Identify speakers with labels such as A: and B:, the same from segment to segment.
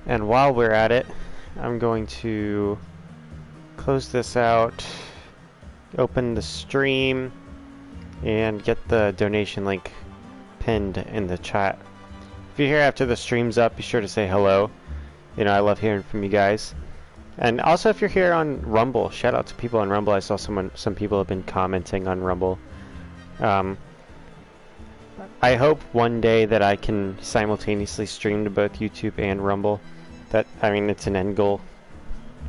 A: And while we're at it, I'm going to close this out, open the stream, and get the donation link pinned in the chat. If you're here after the stream's up, be sure to say hello. You know, I love hearing from you guys. And also, if you're here on Rumble, shout out to people on Rumble. I saw some people have been commenting on Rumble. I hope one day that I can simultaneously stream to both YouTube and Rumble. I mean, it's an end goal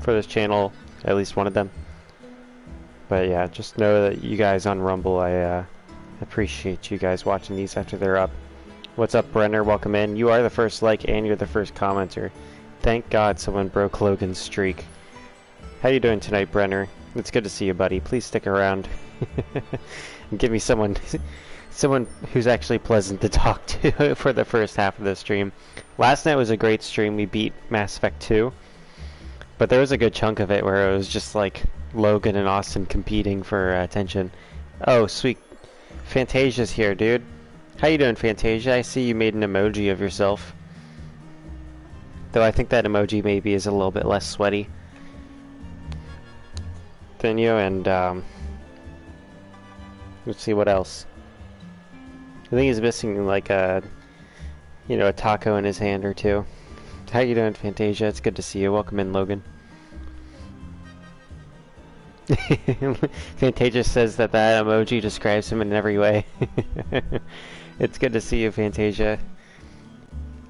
A: for this channel, at least one of them. But yeah, just know that you guys on Rumble, I appreciate you guys watching these after they're up. What's up, Brenner? Welcome in. You are the first like and you're the first commenter. Thank God someone broke Logan's streak. How you doing tonight, Brenner? It's good to see you, buddy. Please stick around. And give me someone who's actually pleasant to talk to for the first half of the stream. Last night was a great stream. We beat Mass Effect 2. But there was a good chunk of it where it was just like Logan and Austin competing for attention. Oh, sweet. Fantasia's here, dude. How you doing, Fantasia? I see you made an emoji of yourself. Though I think that emoji maybe is a little bit less sweaty than you, and let's see what else. I think he's missing like a taco in his hand or two. How you doing, Fantasia? It's good to see you. Welcome in, Logan. Fantasia says that emoji describes him in every way. It's good to see you, Fantasia.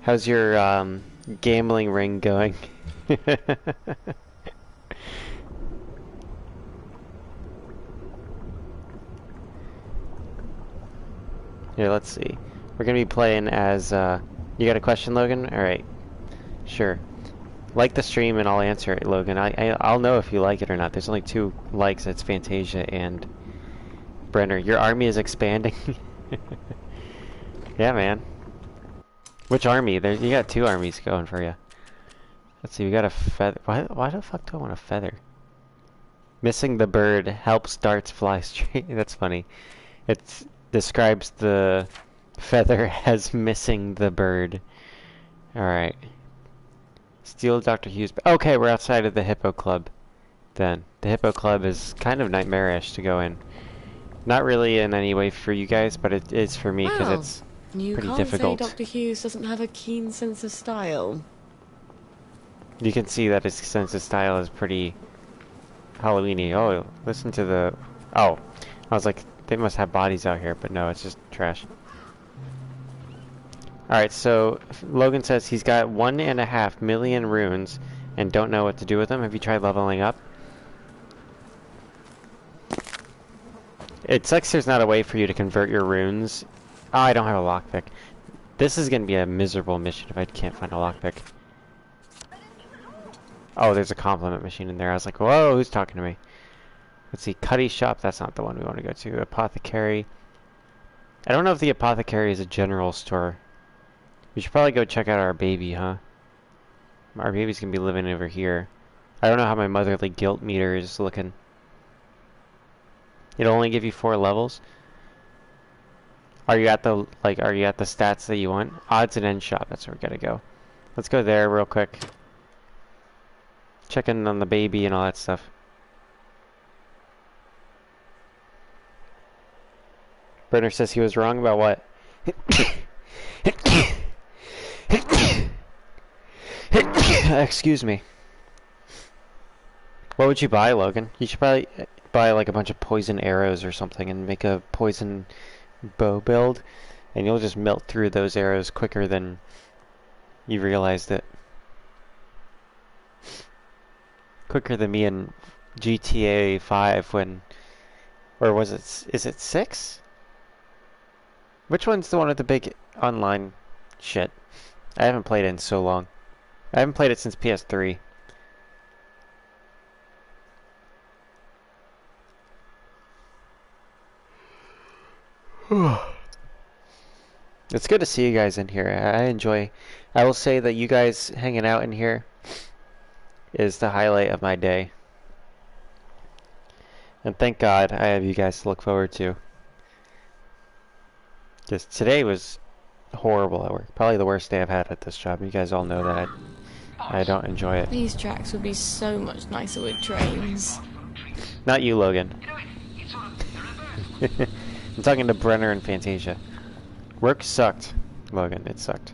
A: How's your gambling ring going? Here, let's see. We're gonna be playing as, you got a question, Logan? Alright. Sure. Like the stream and I'll answer it, Logan. I'll know if you like it or not. There's only 2 likes. It's Fantasia and Brenner. Your army is expanding. Yeah, man. Which army? You got 2 armies going for you. Let's see, we got a feather. Why the fuck do I want a feather? Missing the bird helps darts fly straight. That's funny. It describes the feather as missing the bird. Alright. Steal Dr. Hughes. Okay, we're outside of the Hippo Club. Then. The Hippo Club is kind of nightmarish to go in. Not really in any way for you guys, but it is for me because it's pretty difficult.
B: You can't say Dr. Hughes doesn't have a keen sense of style.
A: You can see that his sense of style is pretty Halloween-y. Oh, listen to the... Oh, I was like, they must have bodies out here, but no, it's just trash. Alright, so Logan says he's got 1.5 million runes and don't know what to do with them. Have you tried leveling up? It sucks there's not a way for you to convert your runes. Oh, I don't have a lockpick. This is going to be a miserable mission if I can't find a lockpick. Oh, there's a compliment machine in there. I was like, whoa, who's talking to me? Let's see, Cuddy's shop. That's not the one we want to go to. Apothecary. I don't know if the apothecary is a general store. We should probably go check out our baby, huh? Our baby's going to be living over here. I don't know how my motherly guilt meter is looking. It'll only give you 4 levels. Are you at the stats that you want? Odds and end shop, that's where we gotta go. Let's go there real quick. Check in on the baby and all that stuff. Brenner says he was wrong about what? Excuse me. What would you buy, Logan? You should probably buy like a bunch of poison arrows or something and make a poison bow build, and you'll just melt through those arrows quicker than you realized it. Quicker than me in GTA 5 when... Or was it... Is it 6? Which one's the one with the big online shit? I haven't played it in so long. I haven't played it since PS3. It's good to see you guys in here. I will say that you guys hanging out in here is the highlight of my day. And thank God I have you guys to look forward to. Just today was horrible at work. Probably the worst day I've had at this job. You guys all know that. I don't enjoy it.
B: These tracks would be so much nicer with trains.
A: Not you, Logan. I'm talking to Brenner and Fantasia. Work sucked, Logan. It sucked.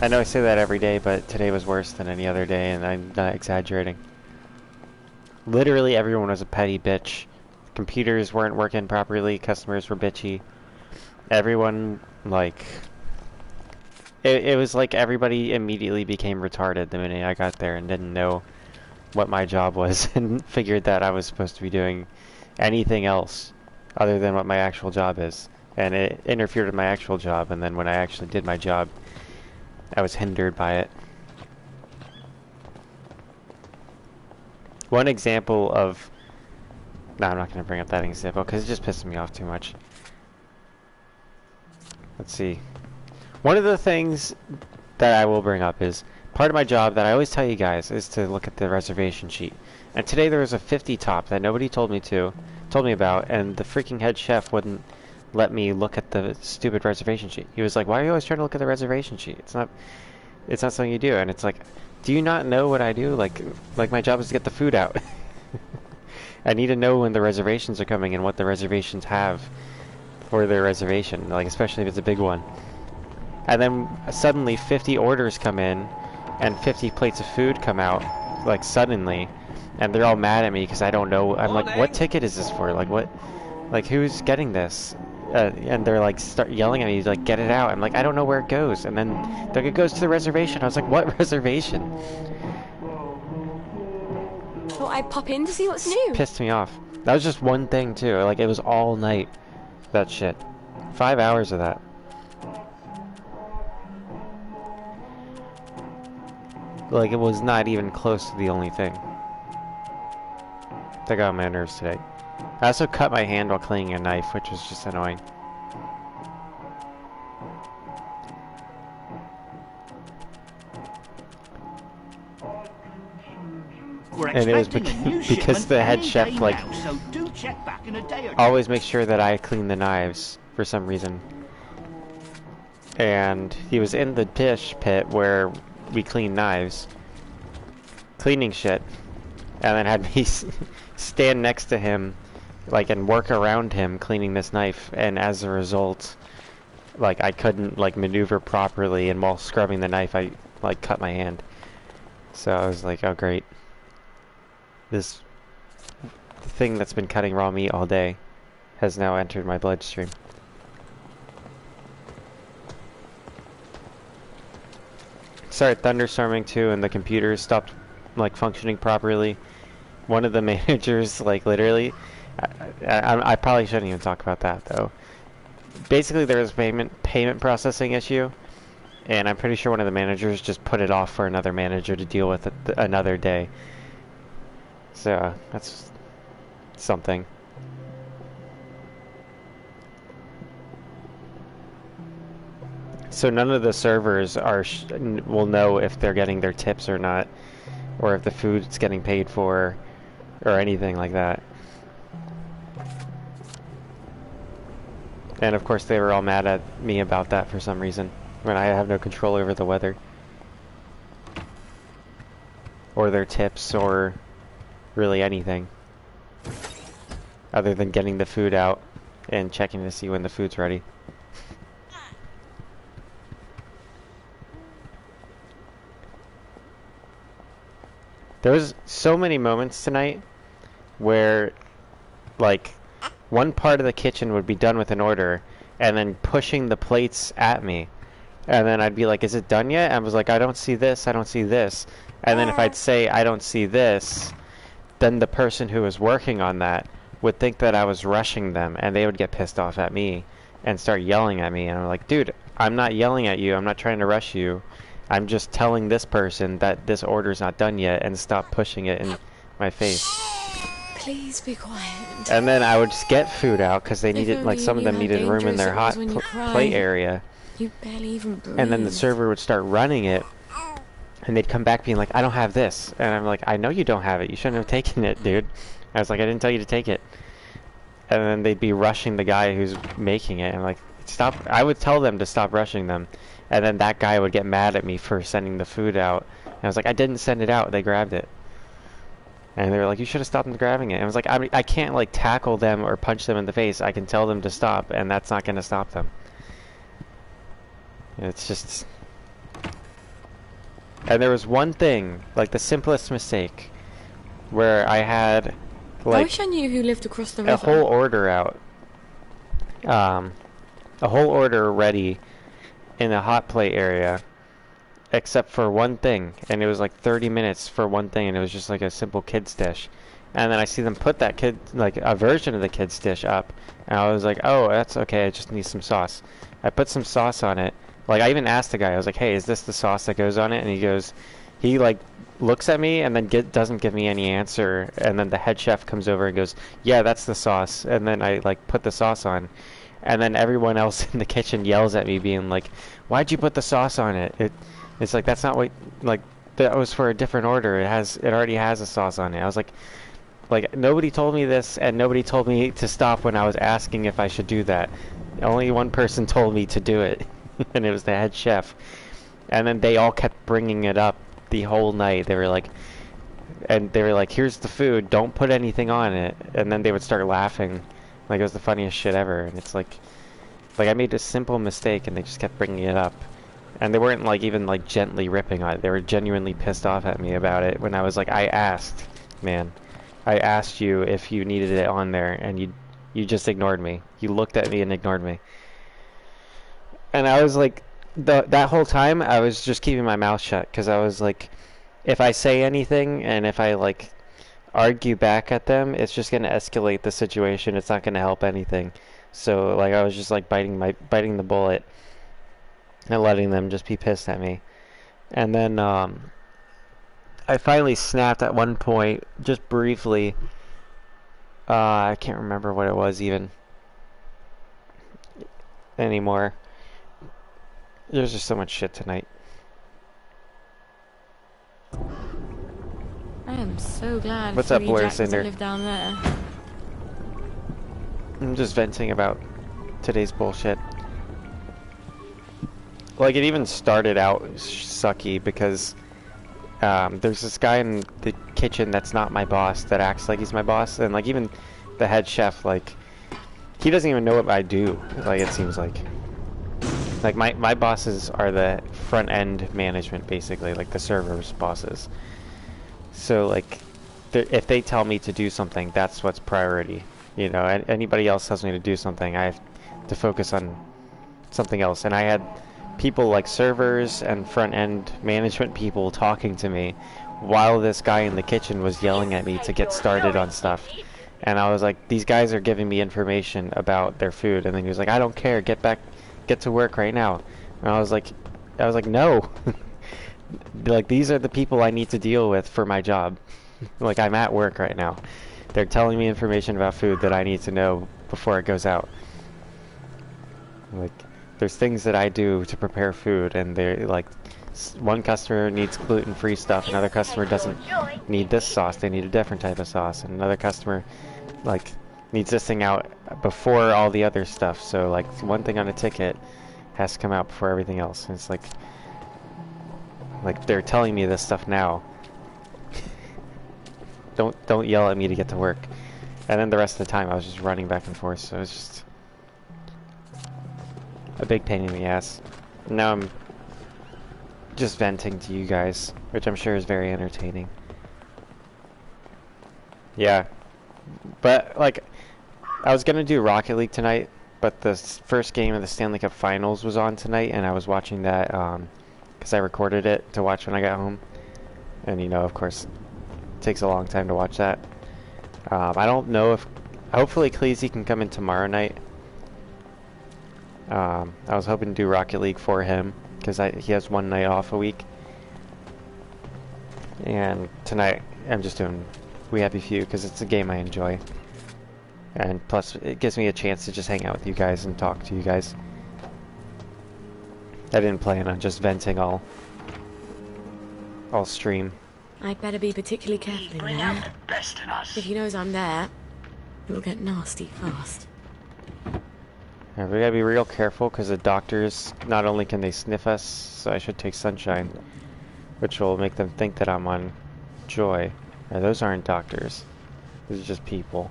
A: I know I say that every day, but today was worse than any other day, and I'm not exaggerating. Literally everyone was a petty bitch. Computers weren't working properly, customers were bitchy. Everyone, like... It was like everybody immediately became retarded the minute I got there and didn't know what my job was and figured that I was supposed to be doing anything else other than what my actual job is. And it interfered with my actual job, and then when I actually did my job, I was hindered by it. One example of... No, I'm not going to bring up that example because it just pisses me off too much. Let's see. One of the things that I will bring up is part of my job that I always tell you guys is to look at the reservation sheet. And today there was a 50 top that nobody told me about, and the freaking head chef wouldn't let me look at the stupid reservation sheet. He was like, "Why are you always trying to look at the reservation sheet? It's not something you do." And it's like, do you not know what I do? Like my job is to get the food out. I need to know when the reservations are coming and what the reservations have for their reservation, like especially if it's a big one. And then suddenly 50 orders come in and 50 plates of food come out, like suddenly, and they're all mad at me because I don't know. I'm like, what ticket is this for? Like what? Like who's getting this? And they're like start yelling at me, like, get it out. I'm like, I don't know where it goes. And then they're like, it goes to the reservation. I was like, what reservation?
B: Thought I'd pop in to see what's new.
A: Pissed me off. That was just one thing too. Like it was all night. That shit. 5 hours of that. Like it was not even close to the only thing. That got on my nerves today. I also cut my hand while cleaning a knife, which was just annoying. And it was because the head chef, like, always makes sure that I clean the knives for some reason. And he was in the dish pit where we clean knives, cleaning shit, and then had me stand next to him, like, and work around him cleaning this knife, and as a result, like, I couldn't, like, maneuver properly, and while scrubbing the knife, I, like, cut my hand. So I was like, oh great. This thing that's been cutting raw meat all day has now entered my bloodstream. Started thunderstorming too, and the computer stopped, like, functioning properly. One of the managers, like, literally, I probably shouldn't even talk about that though. Basically, there was a payment processing issue, and I'm pretty sure one of the managers just put it off for another manager to deal with it another day. So that's something. So none of the servers will know if they're getting their tips or not, or if the food's getting paid for, or anything like that. And of course they were all mad at me about that for some reason, when I have no control over the weather, or their tips, or really anything other than getting the food out and checking to see when the food's ready. There was so many moments tonight where, like, one part of the kitchen would be done with an order and then pushing the plates at me, and then I'd be like, is it done yet? And I was like, I don't see this, I don't see this. And then if I'd say I don't see this, then the person who was working on that would think that I was rushing them, and they would get pissed off at me and start yelling at me. And I'm like, dude, I'm not yelling at you, I'm not trying to rush you. I'm just telling this person that this order's not done yet, and stop pushing it in my face.
B: Please be quiet.
A: And then I would just get food out, because they needed, like, some of them needed room in their hot plate area.
B: You barely even breathe.
A: And then the server would start running it, and they'd come back being like, I don't have this. And I'm like, I know you don't have it. You shouldn't have taken it, dude. I was like, I didn't tell you to take it. And then they'd be rushing the guy who's making it. And I'm like, stop. I would tell them to stop rushing them, and then that guy would get mad at me for sending the food out. And I was like, I didn't send it out. They grabbed it. And they were like, you should have stopped them grabbing it. And I was like, I can't like tackle them or punch them in the face. I can tell them to stop, and that's not going to stop them. It's just... And there was one thing, like the simplest mistake, where I had like
B: I wish I knew who lived across the river.
A: a whole order out. A whole order ready in a hot plate area, except for one thing, and it was like 30 minutes for one thing, and it was just like a simple kid's dish. And then I see them put that kid, like a version of the kid's dish up, and I was like, oh, that's okay, I just need some sauce. I put some sauce on it. Like, I even asked the guy, I was like, hey, is this the sauce that goes on it? And he goes, he like looks at me and then doesn't give me any answer, and then the head chef comes over and goes, yeah, that's the sauce. And then I like put the sauce on, and then everyone else in the kitchen yells at me being like, why'd you put the sauce on it? It's like, that's not what, like, that was for a different order. It already has a sauce on it. I was like, nobody told me this, and nobody told me to stop when I was asking if I should do that. Only one person told me to do it, and it was the head chef. And then they all kept bringing it up the whole night. They were like, here's the food, don't put anything on it. And then they would start laughing like it was the funniest shit ever. And it's like I made a simple mistake and they just kept bringing it up. And they weren't like even like gently ripping on it. They were genuinely pissed off at me about it when I was like, I asked you if you needed it on there, and you just ignored me. You looked at me and ignored me. And I was like, that whole time I was just keeping my mouth shut, because I was like, if I say anything and if I like argue back at them, it's just going to escalate the situation. It's not going to help anything. So like I was just like biting the bullet and letting them just be pissed at me. And then I finally snapped at one point, just briefly. I can't remember what it was even anymore. There's just so much shit tonight.
B: I am so glad
A: What's up, Blair
B: Jack doesn't
A: Cinder?
B: live down there.
A: I'm just venting about today's bullshit. Like, it even started out sucky because there's this guy in the kitchen that's not my boss that acts like he's my boss, and like even the head chef, like, he doesn't even know what I do. Like, it seems like my bosses are the front end management, basically, like the server's bosses. So like if they tell me to do something, that's what's priority, you know. And anybody else tells me to do something, I have to focus on something else. And I had people like servers and front end management people talking to me while this guy in the kitchen was yelling at me to get started on stuff. And I was like, these guys are giving me information about their food. And then he was like, I don't care, get to work right now. And I was like no. Like, these are the people I need to deal with for my job. Like, I'm at work right now. They're telling me information about food that I need to know before it goes out. Like, there's things that I do to prepare food, and they're like, one customer needs gluten-free stuff, another customer doesn't need this sauce, they need a different type of sauce, and another customer like needs this thing out before all the other stuff. So like one thing on a ticket has to come out before everything else. And it's like they're telling me this stuff now. Don't yell at me to get to work. And then the rest of the time I was just running back and forth, so it was just a big pain in the ass. Now I'm just venting to you guys, which I'm sure is very entertaining. Yeah. But like, I was gonna do Rocket League tonight, but the first game of the Stanley Cup Finals was on tonight, and I was watching that because I recorded it to watch when I got home. And you know, of course, it takes a long time to watch that. I don't know if... Hopefully Cleasy can come in tomorrow night. I was hoping to do Rocket League for him, because he has one night off a week. And tonight, I'm just doing We Happy Few, because it's a game I enjoy. And plus, it gives me a chance to just hang out with you guys and talk to you guys. I didn't plan on just venting all stream.
B: I'd better be particularly careful in there. If he knows I'm there, it'll get nasty fast.
A: Yeah, we gotta be real careful because the doctors, not only can they sniff us, so I should take sunshine, which will make them think that I'm on joy. Now, those aren't doctors. Those are just people.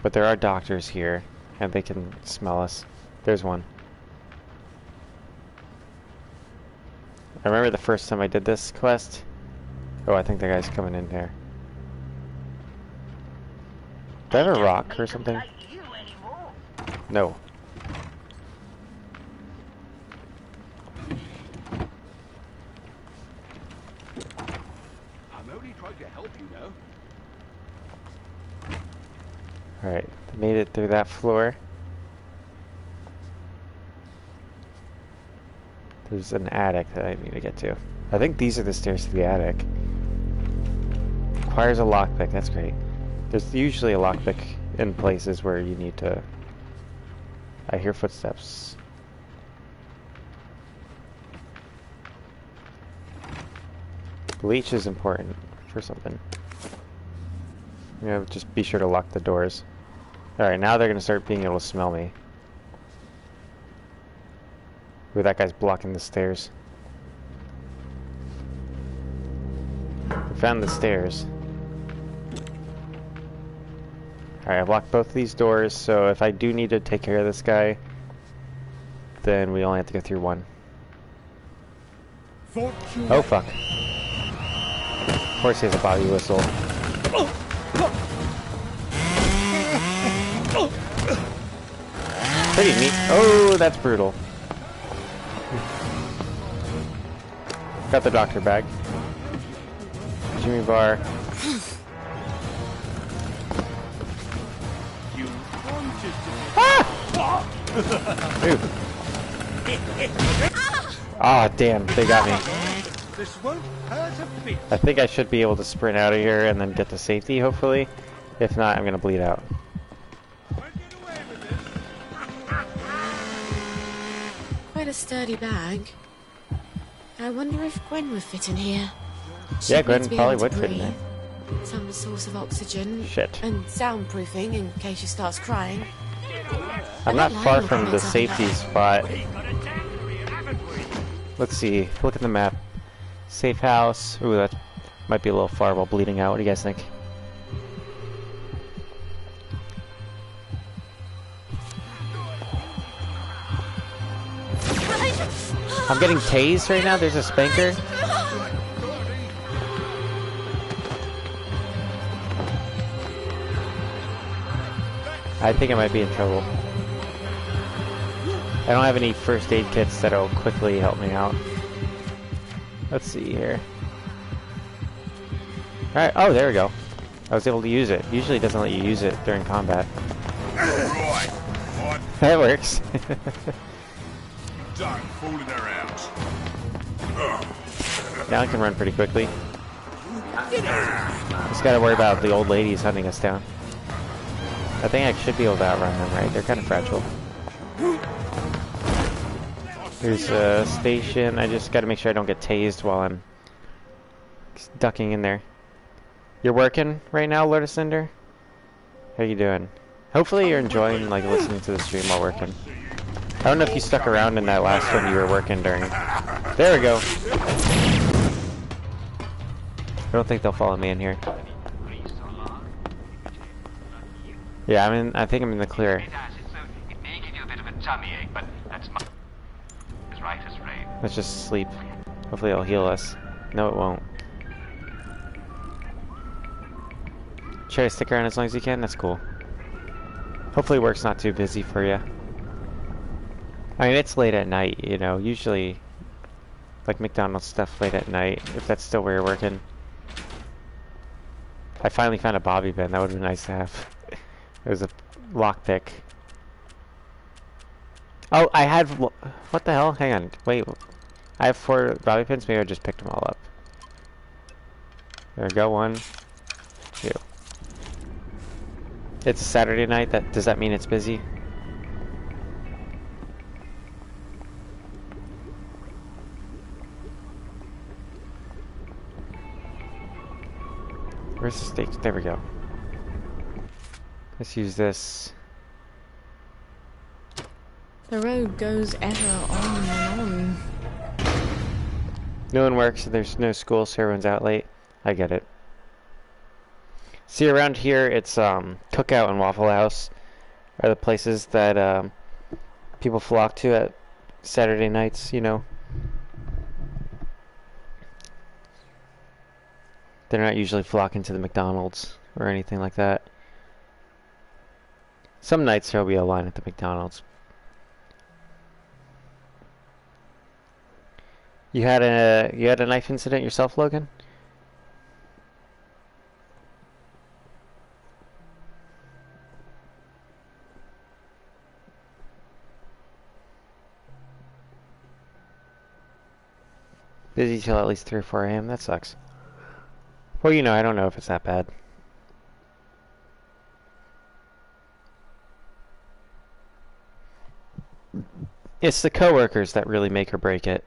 A: But there are doctors here, and they can smell us. There's one. I remember the first time I did this quest. Oh, I think the guy's coming in there. Do I have a rock or something? No.
C: I'm only trying to help you now.
A: Alright, made it through that floor. There's an attic that I need to get to. I think these are the stairs to the attic. Requires a lockpick, that's great. There's usually a lockpick in places where you need to... I hear footsteps. Bleach is important for something. You know, just be sure to lock the doors. Alright, now they're gonna start being able to smell me. Ooh, that guy's blocking the stairs. We found the stairs. Alright, I've locked both of these doors, so if I do need to take care of this guy, then we only have to go through one. Oh fuck. Of course he has a bobby whistle. Pretty neat. Oh, that's brutal. Got the doctor bag. Jimmy bar.
C: You wanted
A: Ah! Ah, damn, they got me.
C: This won't hurt a bit.
A: I think I should be able to sprint out of here and then get to safety, hopefully. If not, I'm gonna bleed out.
B: Quite a sturdy bag. I wonder if Gwen would fit in here.
A: Yeah,
B: She'd
A: Gwen
B: need to be
A: probably
B: able to
A: would fit in
B: breathe.
A: there.
B: Some source of oxygen.
A: Shit.
B: And soundproofing in case she starts crying.
A: I'm not
B: lying
A: far
B: on
A: from the
B: comments like
A: safety
B: that.
A: spot. Let's see. Look at the map. Safe house. Ooh, that might be a little far while bleeding out. What do you guys think? I'm getting tased right now. There's a spanker. I think I might be in trouble. I don't have any first aid kits that'll quickly help me out. Let's see here. Alright, oh, there we go. I was able to use it. Usually it doesn't let you use it during combat. That works.
C: Done fooling around.
A: Now I can run pretty quickly. Just gotta worry about the old ladies hunting us down. I think I should be able to outrun them, right? They're kind of fragile. There's a station. I just gotta make sure I don't get tased while I'm ducking in there. You're working right now, Lord Ascender? How you doing? Hopefully you're enjoying like listening to the stream while working. I don't know if you stuck around in that last one you were working during. There we go. I don't think they'll follow me in here. Yeah, I think I'm in the clear.
D: It may give you a bit of a tummy ache, but that's as right as rain.
A: Let's just sleep. Hopefully it'll heal us. No, it won't. Try to stick around as long as you can. That's cool. Hopefully work's not too busy for you. I mean, it's late at night, you know. Usually, like McDonald's stuff late at night, if that's still where you're working. I finally found a bobby pin. That would have been nice to have. It was a lockpick. Oh, I had... What the hell? Hang on. Wait. I have 4 bobby pins. Maybe I just picked them all up. There we go. 1, 2. It's a Saturday night. Does that mean it's busy? Where's the stakes? There we go. Let's use this.
B: The road goes ever on and on.
A: No one works, there's no school, so everyone's out late. I get it. See, around here, it's Cookout and Waffle House are the places that people flock to at Saturday nights, you know. They're not usually flocking to the McDonald's or anything like that. Some nights there'll be a line at the McDonald's. You had a knife incident yourself, Logan? Busy till at least 3 or 4 a.m. That sucks. Well, you know, I don't know if it's that bad. It's the coworkers that really make or break it.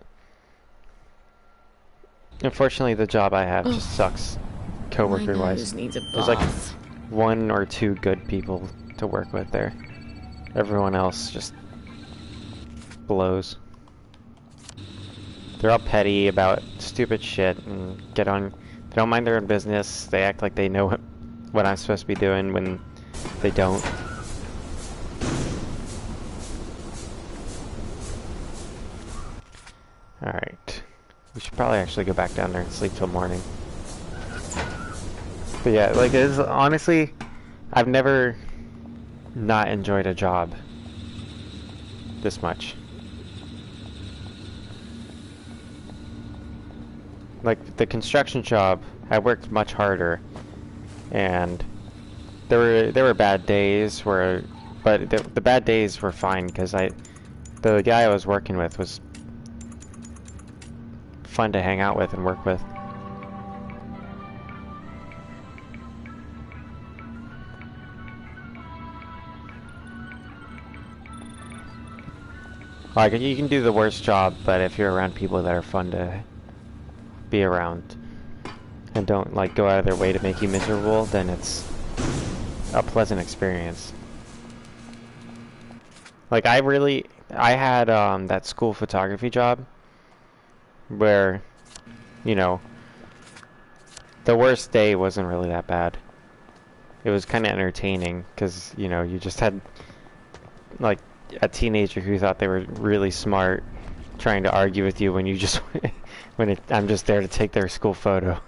A: Unfortunately, the job I have just sucks, coworker-wise.
B: Needs a
A: There's like
B: bath.
A: 1 or 2 good people to work with there. Everyone else just blows. They're all petty about stupid shit and get on. They don't mind their own business. They act like they know what I'm supposed to be doing when they don't. Alright. We should probably actually go back down there and sleep till morning. But yeah, like, it's honestly, I've never not enjoyed a job this much. Like, the construction job, I worked much harder, and there were bad days where, but the bad days were fine because the guy I was working with was fun to hang out with and work with. Like, you can do the worst job, but if you're around people that are fun to be around and don't like go out of their way to make you miserable, then it's a pleasant experience. Like, I had that school photography job where, you know, the worst day wasn't really that bad. It was kind of entertaining because, you know, you just had like a teenager who thought they were really smart trying to argue with you when you just I'm just there to take their school photo.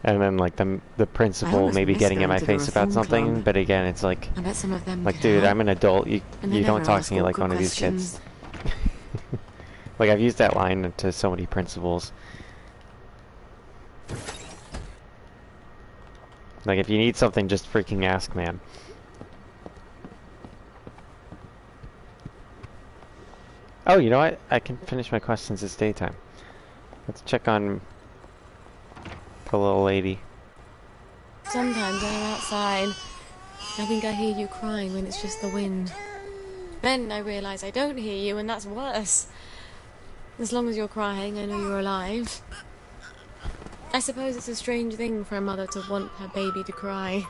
A: And then like the principal maybe getting in my face about something, but again, it's like,
B: I bet some of them
A: like, dude, I'm an adult. You
B: they
A: don't
B: never
A: talk
B: ask
A: to me like
B: awkward
A: one of these
B: questions.
A: kids. Like, I've used that line to so many principals. Like, if you need something, just freaking ask, man. Oh, you know what? I can finish my questions this daytime. Let's check on the little lady.
B: Sometimes when I'm outside, I think I hear you crying when it's just the wind. Then I realise I don't hear you, and that's worse. As long as you're crying, I know you're alive. I suppose it's a strange thing for a mother to want her baby to cry.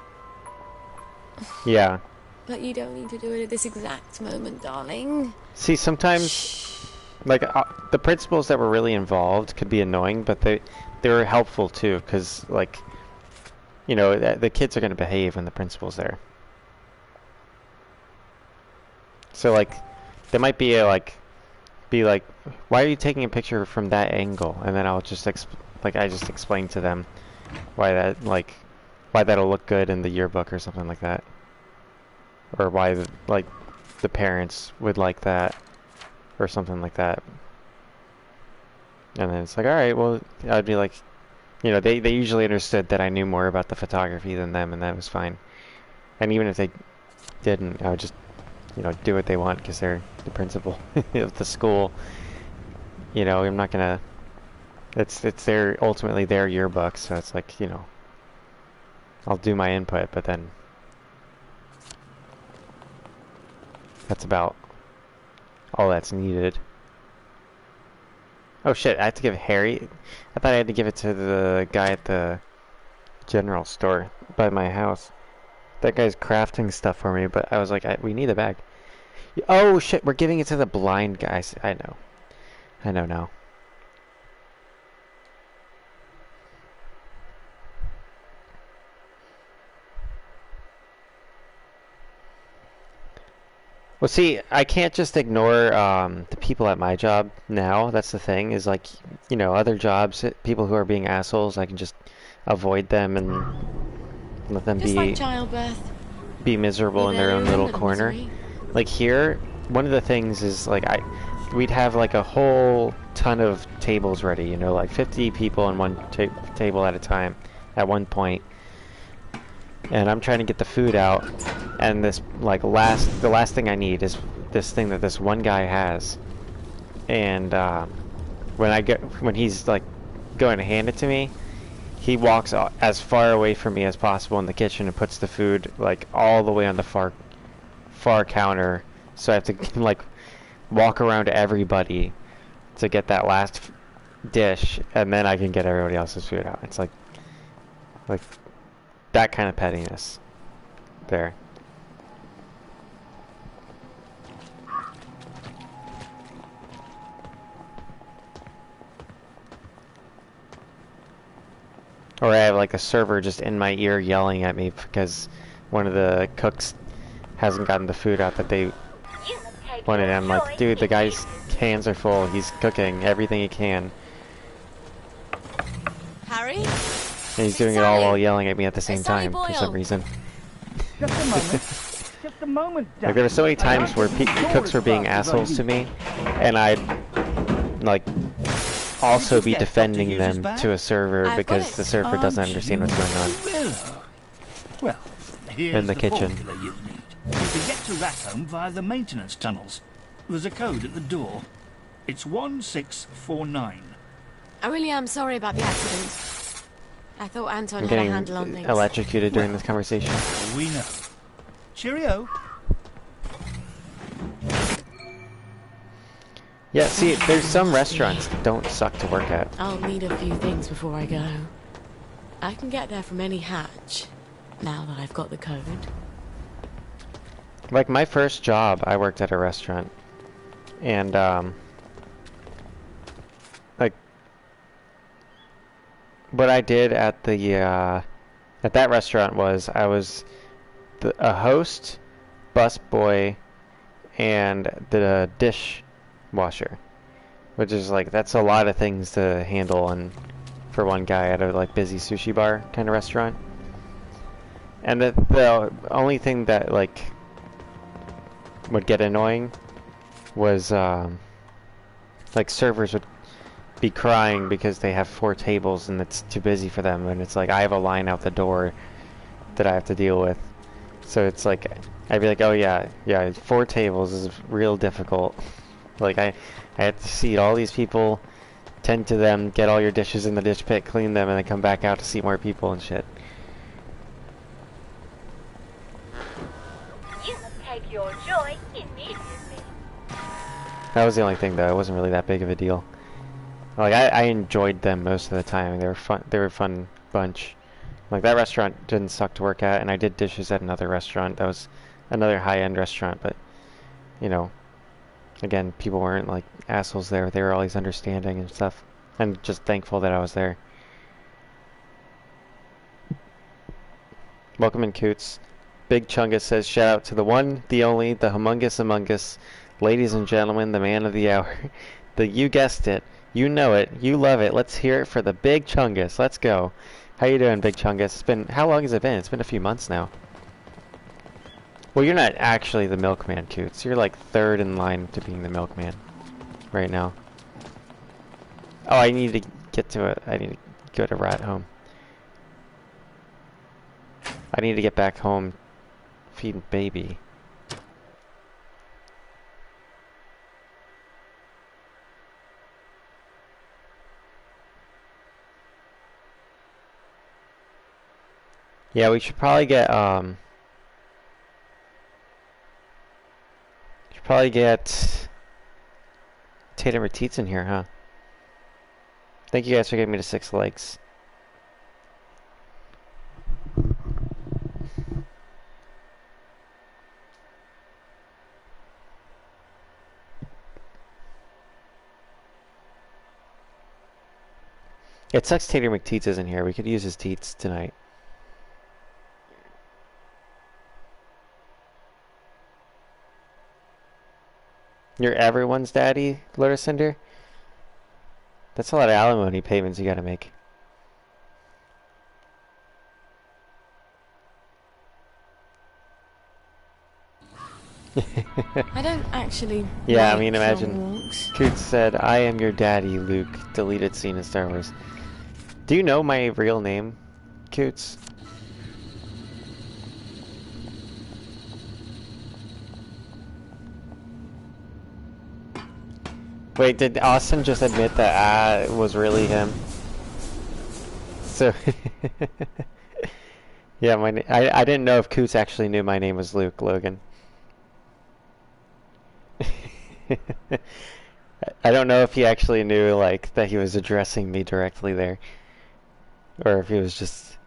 A: Yeah.
B: But you don't need to do it at this exact moment, darling.
A: See, sometimes, like, the principals that were really involved could be annoying, but they were helpful too, because, like, you know, the kids are going to behave when the principal's there. So, like, they might be like, why are you taking a picture from that angle? And then I'll just I just explain to them why that'll look good in the yearbook or something like that, or why the parents would like that or something like that. And then it's like, all right, well, I'd be like, you know, they usually understood that I knew more about the photography than them, and that was fine. And even if they didn't, I would just, you know, do what they want because they're the principal of the school. You know, I'm not gonna. It's ultimately their yearbook, so it's like, you know, I'll do my input, but then that's about all that's needed. Oh shit, I have to give Harry. I thought I had to give it to the guy at the general store by my house. That guy's crafting stuff for me, but I was like, we need a bag. Oh shit, we're giving it to the blind guys. I know. I know now. Well, see, I can't just ignore the people at my job now. That's the thing, is like, you know, other jobs, people who are being assholes, I can just avoid them and let them
B: Just like childbirth.
A: be miserable
B: You
A: in their
B: barely
A: own little
B: remember the
A: corner.
B: misery.
A: Like here, one of the things is like we'd have like a whole ton of tables ready, you know, like 50 people on one table at a time at one point. And I'm trying to get the food out, and this like the last thing I need is this thing that this one guy has. And when he's like going to hand it to me, he walks as far away from me as possible in the kitchen and puts the food like all the way on the far counter, so I have to like walk around everybody to get that last dish, and then I can get everybody else's food out. It's like that kind of pettiness there. Or I have like a server just in my ear yelling at me because one of the cooks hasn't gotten the food out that they wanted. I'm like, dude, the guy's hands are full. He's cooking everything he can.
B: Harry?
A: And he's doing it all while yelling at me at the same time for some reason.
C: Just a moment. Just a moment, Dad.
A: Like there were so many times where cooks were being assholes to me, and I'd like also be defending them to a server because the server doesn't understand what's going on.
C: Well, here's
A: In the kitchen.
C: formula you need. You can get to Rathome via the maintenance tunnels. There's a code at the door. It's 1649.
B: I really am sorry about the accident. I thought Anton
A: I'm
B: had a
A: getting
B: handle on things.
A: electrocuted during this conversation.
C: We know. Cheerio.
A: Yeah, see, there's some restaurants that don't suck to work at.
B: I'll need a few things before I go. I can get there from any hatch, now that I've got the code.
A: Like my first job, I worked at a restaurant, and like what I did at the at that restaurant was I was a host, busboy, and the dishwasher, which is like that's a lot of things to handle and for one guy at a like busy sushi bar kind of restaurant. And the only thing that like would get annoying was like servers would be crying because they have 4 tables and it's too busy for them, and it's like I have a line out the door that I have to deal with. So it's like I'd be like, oh yeah, 4 tables is real difficult. Like I have to seat all these people, tend to them, get all your dishes in the dish pit, clean them, and then come back out to seat more people and shit.
E: You must take your joy immediately.
A: That was the only thing though. It wasn't really that big of a deal. Like I enjoyed them most of the time. They were fun. They were a fun bunch. Like that restaurant didn't suck to work at, and I did dishes at another restaurant. That was another high-end restaurant, but you know, again, people weren't like assholes there. They were always understanding and stuff. I'm just thankful that I was there. Welcome in, Coots. Big Chungus says, shout out to the one, the only, the humongous among us, ladies and gentlemen, the man of the hour. You guessed it. You know it. You love it. Let's hear it for the Big Chungus. Let's go. How you doing, Big Chungus? It's been, how long has it been? It's been a few months now. Well, you're not actually the milkman, Coots. You're like 3rd in line to being the milkman right now. Oh, I need to get to it. I need to go to Rat Home. I need to get back home, feed baby. Yeah, we should probably get Tatum or Teets in here, huh? Thank you guys for giving me the 6 likes. It sucks Tater McTeats isn't here. We could use his teats tonight. You're everyone's daddy, Lotus Cinder? That's a lot of alimony payments you gotta make.
B: I don't actually.
A: Yeah, I
B: like
A: mean, imagine.
B: long walks.
A: Coots said, I am your daddy, Luke. Deleted scene in Star Wars. Do you know my real name, Coots? Wait, did Austin just admit that was really him? So, yeah, I didn't know if Coots actually knew my name was Luke Logan. I don't know if he actually knew, like, that he was addressing me directly there. Or if he was just...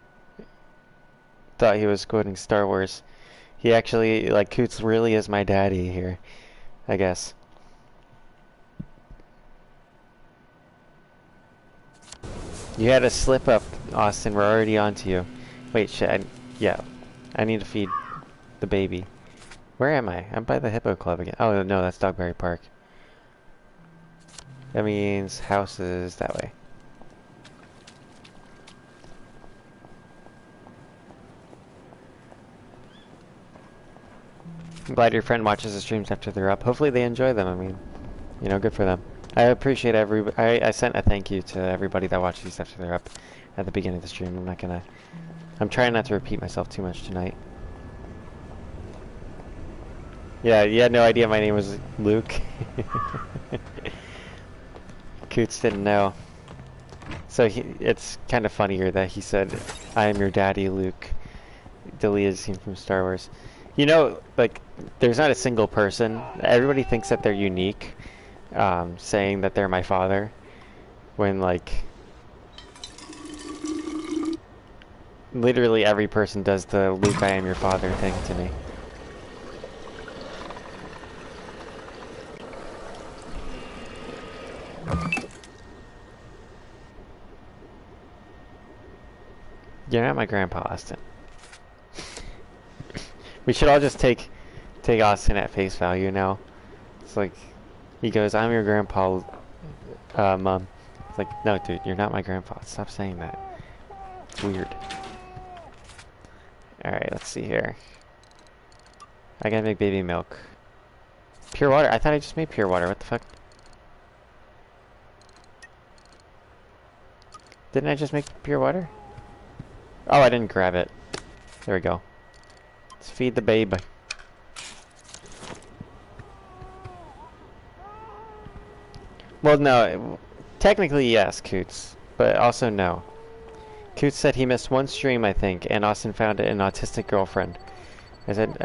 A: thought he was quoting Star Wars. He actually, like, Coots really is my daddy here, I guess. You had a slip up, Austin. We're already on to you. Wait, shit. Yeah. I need to feed the baby. Where am I? I'm by the Hippo Club again. Oh, no, that's Dogberry Park. That means houses that way. I'm glad your friend watches the streams after they're up. Hopefully they enjoy them. I mean, you know, good for them. I appreciate I sent a thank you to everybody that watches these after they're up at the beginning of the stream. I'm trying not to repeat myself too much tonight. Yeah, you had no idea my name was Luke. Coots didn't know. So it's kind of funnier that he said, I am your daddy, Luke. Deleted scene from Star Wars. You know, like, there's not a single person. Everybody thinks that they're unique, saying that they're my father. When, like, literally every person does the Luke, I am your father thing to me. You're not my grandpa, Austin. We should all just take Austin at face value now. It's like, he goes, I'm your grandpa, Mom. It's like, no, dude, you're not my grandpa. Stop saying that. It's weird. Alright, let's see here. I gotta make baby milk. Pure water? I thought I just made pure water. What the fuck? Didn't I just make pure water? Oh, I didn't grab it. There we go. Let's feed the baby. Well, no. Technically, yes, Coots. But also, no. Coots said he missed one stream, I think, and Austin found an autistic girlfriend. I said,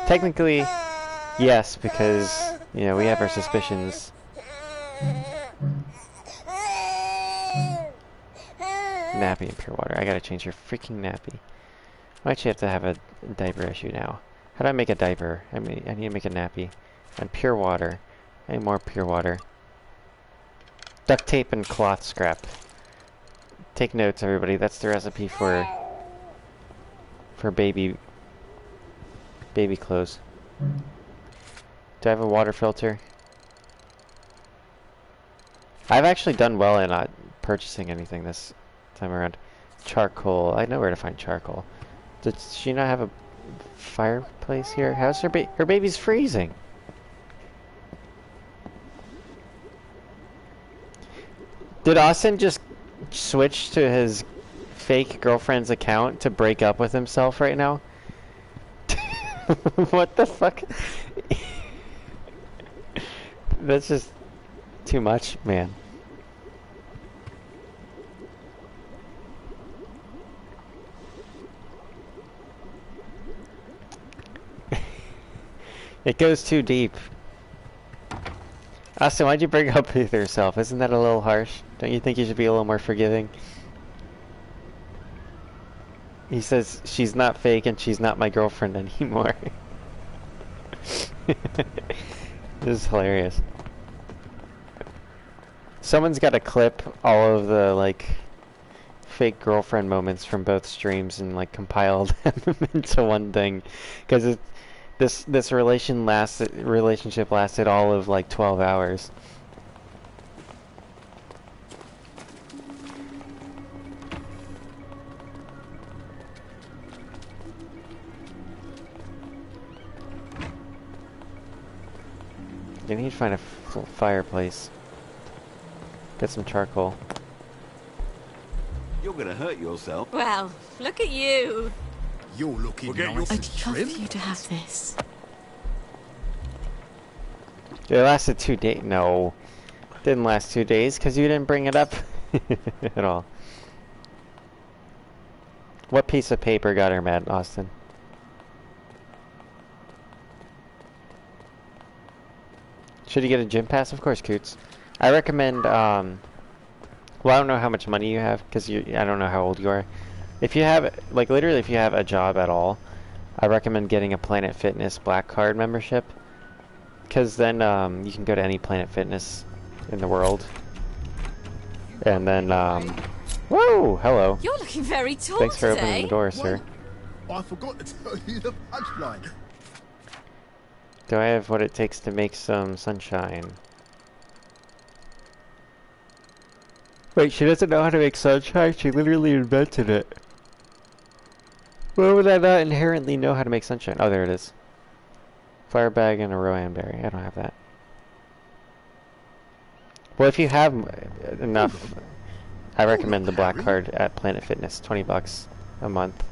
A: technically, yes, because, you know, we have our suspicions. Nappy and pure water. I gotta change your freaking nappy. I actually have to have a diaper issue now. How do I make a diaper? I need to make a nappy. And pure water. I need more pure water. Duct tape and cloth scrap. Take notes, everybody. That's the recipe for baby clothes. Do I have a water filter? I've actually done well in not purchasing anything this time around. Charcoal. I know where to find charcoal. Does she not have a fireplace here? How's her baby's freezing? Did Austin just switch to his fake girlfriend's account to break up with himself right now? What the fuck? That's just too much, man. It goes too deep. Austin, why'd you break up with yourself? Isn't that a little harsh? Don't you think you should be a little more forgiving? He says she's not fake and she's not my girlfriend anymore. This is hilarious. Someone's got to clip all of the, like, fake girlfriend moments from both streams and like compiled them into one thing, because this relationship lasted all of like 12 hours. You need to find a fireplace. Get some charcoal.
F: You're gonna hurt yourself.
B: Well, look at you.
G: You're looking
F: We'll get
G: nice
B: I'd
G: and
B: love
G: trim.
B: for you to have this.
A: It lasted 2 days. No, didn't last 2 days because you didn't bring it up at all. What piece of paper got her mad, Austin? Should you get a gym pass? Of course, Coots. I recommend, well, I don't know how much money you have, because I don't know how old you are. If you have, like, literally if you have a job at all, I recommend getting a Planet Fitness Black Card membership. Because then, you can go to any Planet Fitness in the world. And then, whoa, hello.
B: You're looking very tall
A: Thanks for
B: today.
A: opening the door, sir.
G: I forgot to tell you the punchline.
A: Do I have what it takes to make some sunshine? Wait, she doesn't know how to make sunshine? She literally invented it. Why would I not inherently know how to make sunshine? Oh, there it is. Fire bag and a Rowan berry. I don't have that. Well, if you have enough, I recommend the black card at Planet Fitness. 20 bucks a month.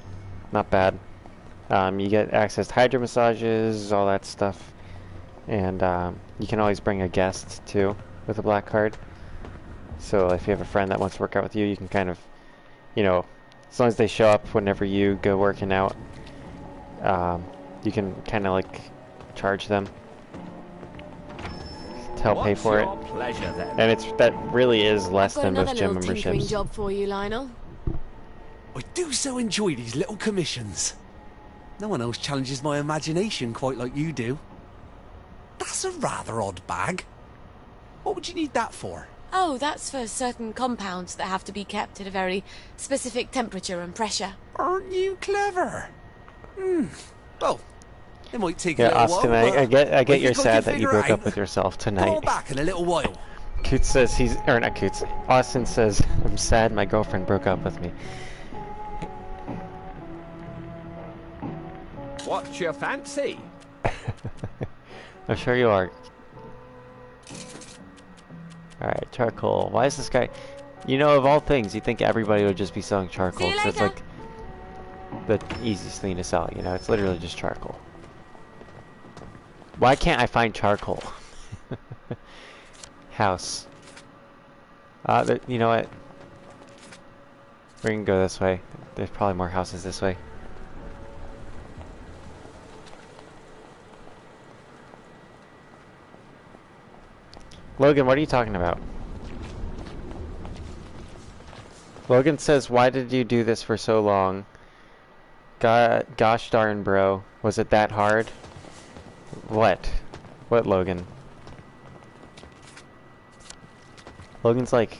A: Not bad. You get access to hydro massages, all that stuff. And you can always bring a guest, too, with a black card. So if you have a friend that wants to work out with you, you can kind of, you know, as long as they show up whenever you go working out, you can kind of like charge them to help pay for it.
F: Pleasure, then.
A: And that really is less
B: I've got
A: than
B: another
A: most gym
B: little tinkering
A: memberships.
B: job for you, Lionel.
H: I do so enjoy these little commissions. No one else challenges my imagination quite like you do. That's a rather odd bag. What would you need that for?
B: Oh, that's for certain compounds that have to be kept at a very specific temperature and pressure.
H: Aren't you clever? Well, it might take a
A: Yeah,
H: little
A: Austin,
H: while,
A: I get
H: think
A: you're
H: I
A: sad
H: can
A: that you
H: figure it
A: broke up
H: out.
A: with yourself
H: Call
A: tonight.
H: back in a little while.
A: Coots says or not Coots, Austin says, I'm sad my girlfriend broke up with me.
F: What's your fancy?
A: I'm sure you are. Alright, charcoal. Why is this guy... You know, of all things, you think everybody would just be selling charcoal.
B: See you
A: 'Cause it's
B: later.
A: like the easiest thing to sell, you know? It's literally just charcoal. Why can't I find charcoal? House. You know what? We're gonna go this way. There's probably more houses this way. Logan, what are you talking about? Logan says, why did you do this for so long? Gosh darn, bro. Was it that hard? What? What, Logan? Logan's like...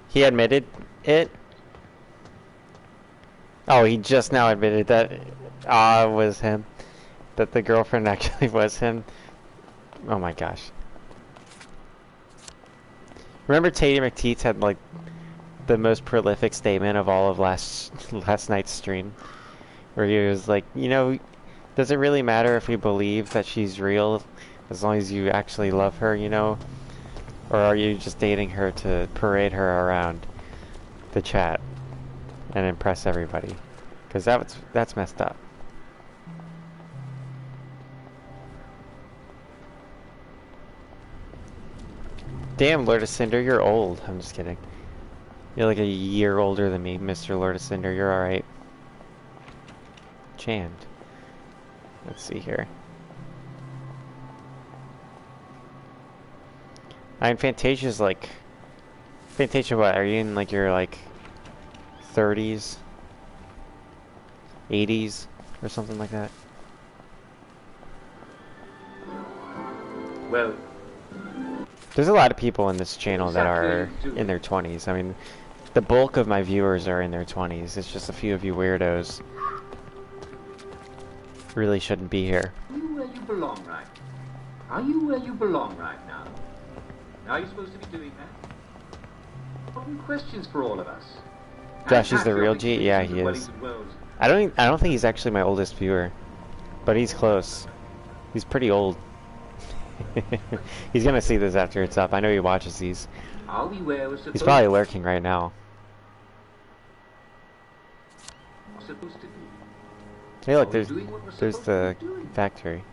A: He admitted it? Oh, he just now admitted that it was him. That the girlfriend actually was him. Oh my gosh. Remember Teddy McTeats had like the most prolific statement of all of last night's stream, where he was like, you know, does it really matter if we believe that she's real as long as you actually love her, you know? Or are you just dating her to parade her around the chat and impress everybody? Because that's messed up. Damn, Lord of Cinder, you're old. I'm just kidding. You're like a year older than me, Mr. Lord of Cinder. You're alright. Chand. Let's see here. Fantasia's like... Fantasia, what? Are you in like your like 30s? 80s? Or something like that?
D: Well,
A: There's a lot of people in this channel that are in their 20s. I mean, the bulk of my viewers are in their 20s. It's just a few of you weirdos really shouldn't be here.
I: Are you where you belong right now? Are you where you belong right now? Are you supposed to be doing that? Important questions for all of us.
A: Josh is the real G? Yeah, he is. I don't think he's actually my oldest viewer, but he's close. He's pretty old. He's gonna see this after it's up. I know he watches these.
I: Are we where we're supposed
A: He's probably lurking right now.
I: supposed to be?
A: Hey, look,
I: Are we
A: there's
I: doing what we're
A: the
I: supposed to be doing?
A: factory.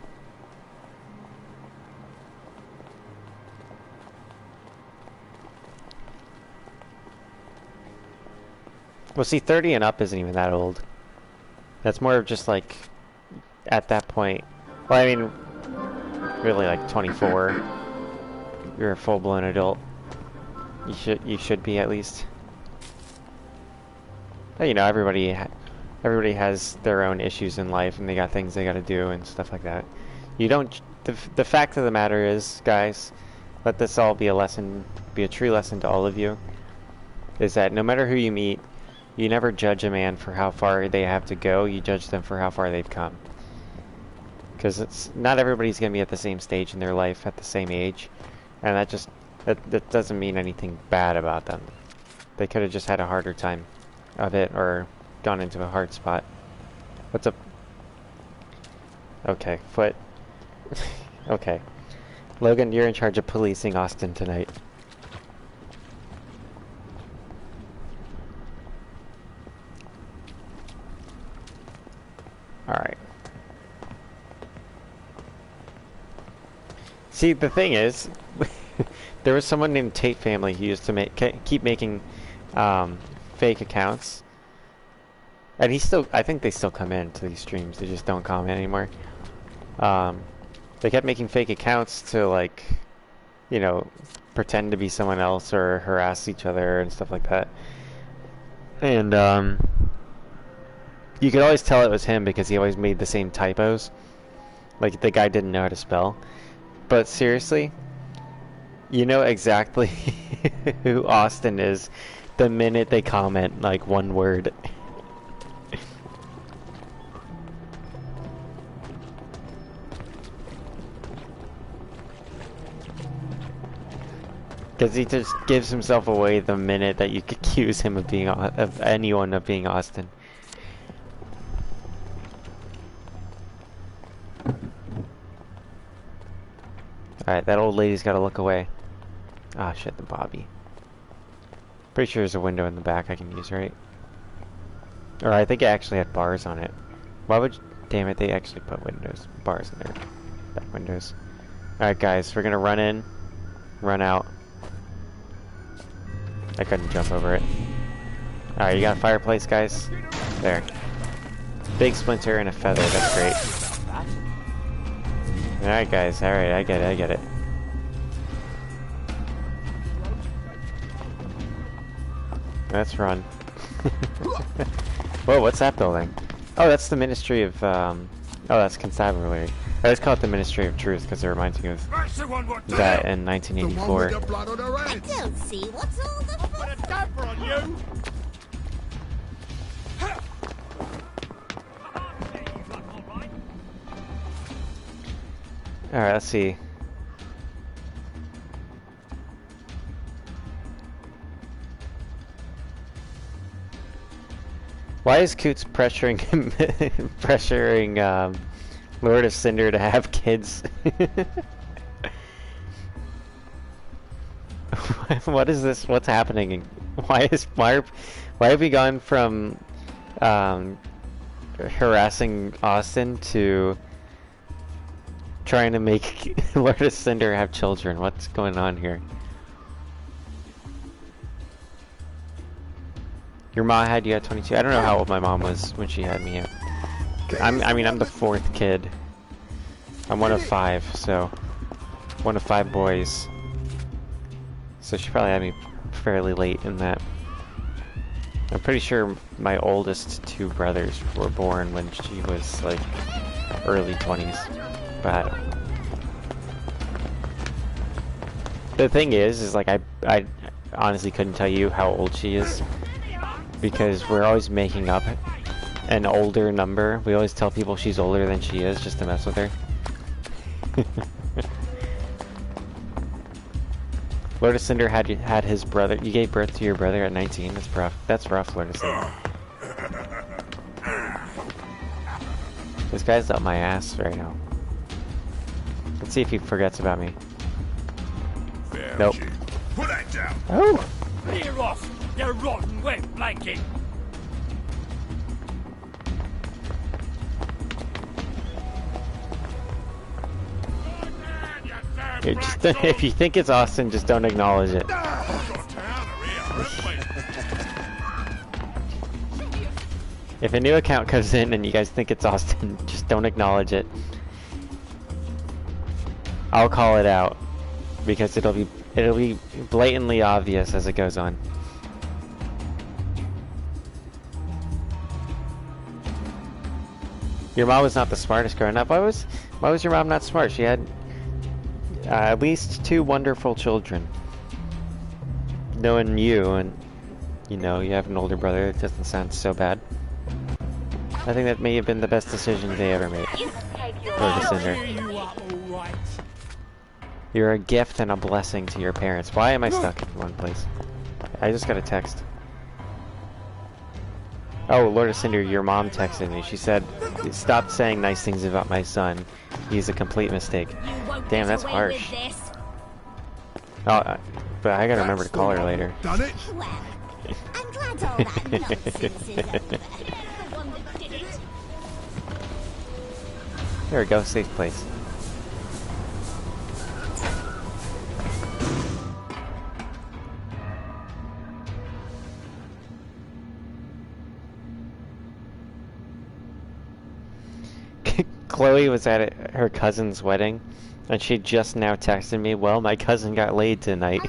A: Well, see, 30 and up isn't even that old. That's more of just like, at that point. Well, I mean, really like 24. You're a full-blown adult. You should be at least. But, you know, everybody has their own issues in life, and they got things they got to do and stuff like that. You don't. The fact of the matter is, guys, let this all be a lesson, be a true lesson to all of you. Is that no matter who you meet, you never judge a man for how far they have to go. You judge them for how far they've come. Because it's not everybody's gonna be at the same stage in their life at the same age, and that doesn't mean anything bad about them. They could have just had a harder time of it or gone into a hard spot. What's up? Okay, foot. Okay. Logan, you're in charge of policing Austin tonight. Alright. See, the thing is, there was someone named Tate Family who used to keep making fake accounts. And I think they still come in to these streams, they just don't comment anymore. They kept making fake accounts to, like, you know, pretend to be someone else or harass each other and stuff like that. And, you could always tell it was him because he always made the same typos. Like, the guy didn't know how to spell. But seriously, you know exactly who Austin is the minute they comment, like, one word. Because he just gives himself away the minute that you accuse him of anyone of being Austin. Alright, that old lady's gotta look away. Ah, shit, the Bobby. Pretty sure there's a window in the back I can use, right? Or I think it actually had bars on it. Why would you... Damn it, they actually put bars in there. Back windows. Alright, guys, we're gonna run in, run out. I couldn't jump over it. Alright, you got a fireplace, guys? There. Big splinter and a feather, that's great. Alright, guys, alright, I get it. Let's run. Whoa, what's that building? Oh, that's the Ministry of, oh, that's Constabulary. I just call it the Ministry of Truth because it reminds me of that in 1984.
E: I don't see what's all the fuss.
F: Put a damper on you!
A: Alright, let's see. Why is Coots pressuring Lord of Cinder to have kids? What is this? What's happening? Why have we gone from harassing Austin to trying to make Lord of Cinder have children? What's going on here? Your mom had you at 22. I don't know how old my mom was when she had me at. I mean, I'm the fourth kid. I'm one of 5, so one of 5 boys. So she probably had me fairly late in that. I'm pretty sure my oldest 2 brothers were born when she was like early 20s, but I don't know. The thing is like honestly couldn't tell you how old she is, because we're always making up an older number. We always tell people she's older than she is just to mess with her. Lotus Cinder had his brother. You gave birth to your brother at 19. That's rough. That's rough, Lotus Cinder. This guy's up my ass right now. Let's see if he forgets about me. Nope.
J: Put that down.
A: Oh!
J: Clear off, you rotten wet blanket.
A: Here, just, if you think it's Austin, just don't acknowledge it. If a new account comes in and you guys think it's Austin, just don't acknowledge it. I'll call it out because it'll be blatantly obvious as it goes on. Your mom was not the smartest growing up. Why was your mom not smart? She had at least 2 wonderful children. Knowing you, and you know you have an older brother, it doesn't sound so bad. I think that may have been the best decision they ever made. Lotus Cinder. You're a gift and a blessing to your parents. Why am I stuck in one place? I just got a text. Oh, Lotus Cinder, your mom texted me. She said, "Stop saying nice things about my son. He's a complete mistake." Damn, that's harsh. Oh, but I gotta remember to call her later.
E: Done it? Well, I'm glad all that nonsense is over.
A: There we go, safe place. Chloe was at her cousin's wedding, and she just now texted me, "Well, my cousin got laid tonight."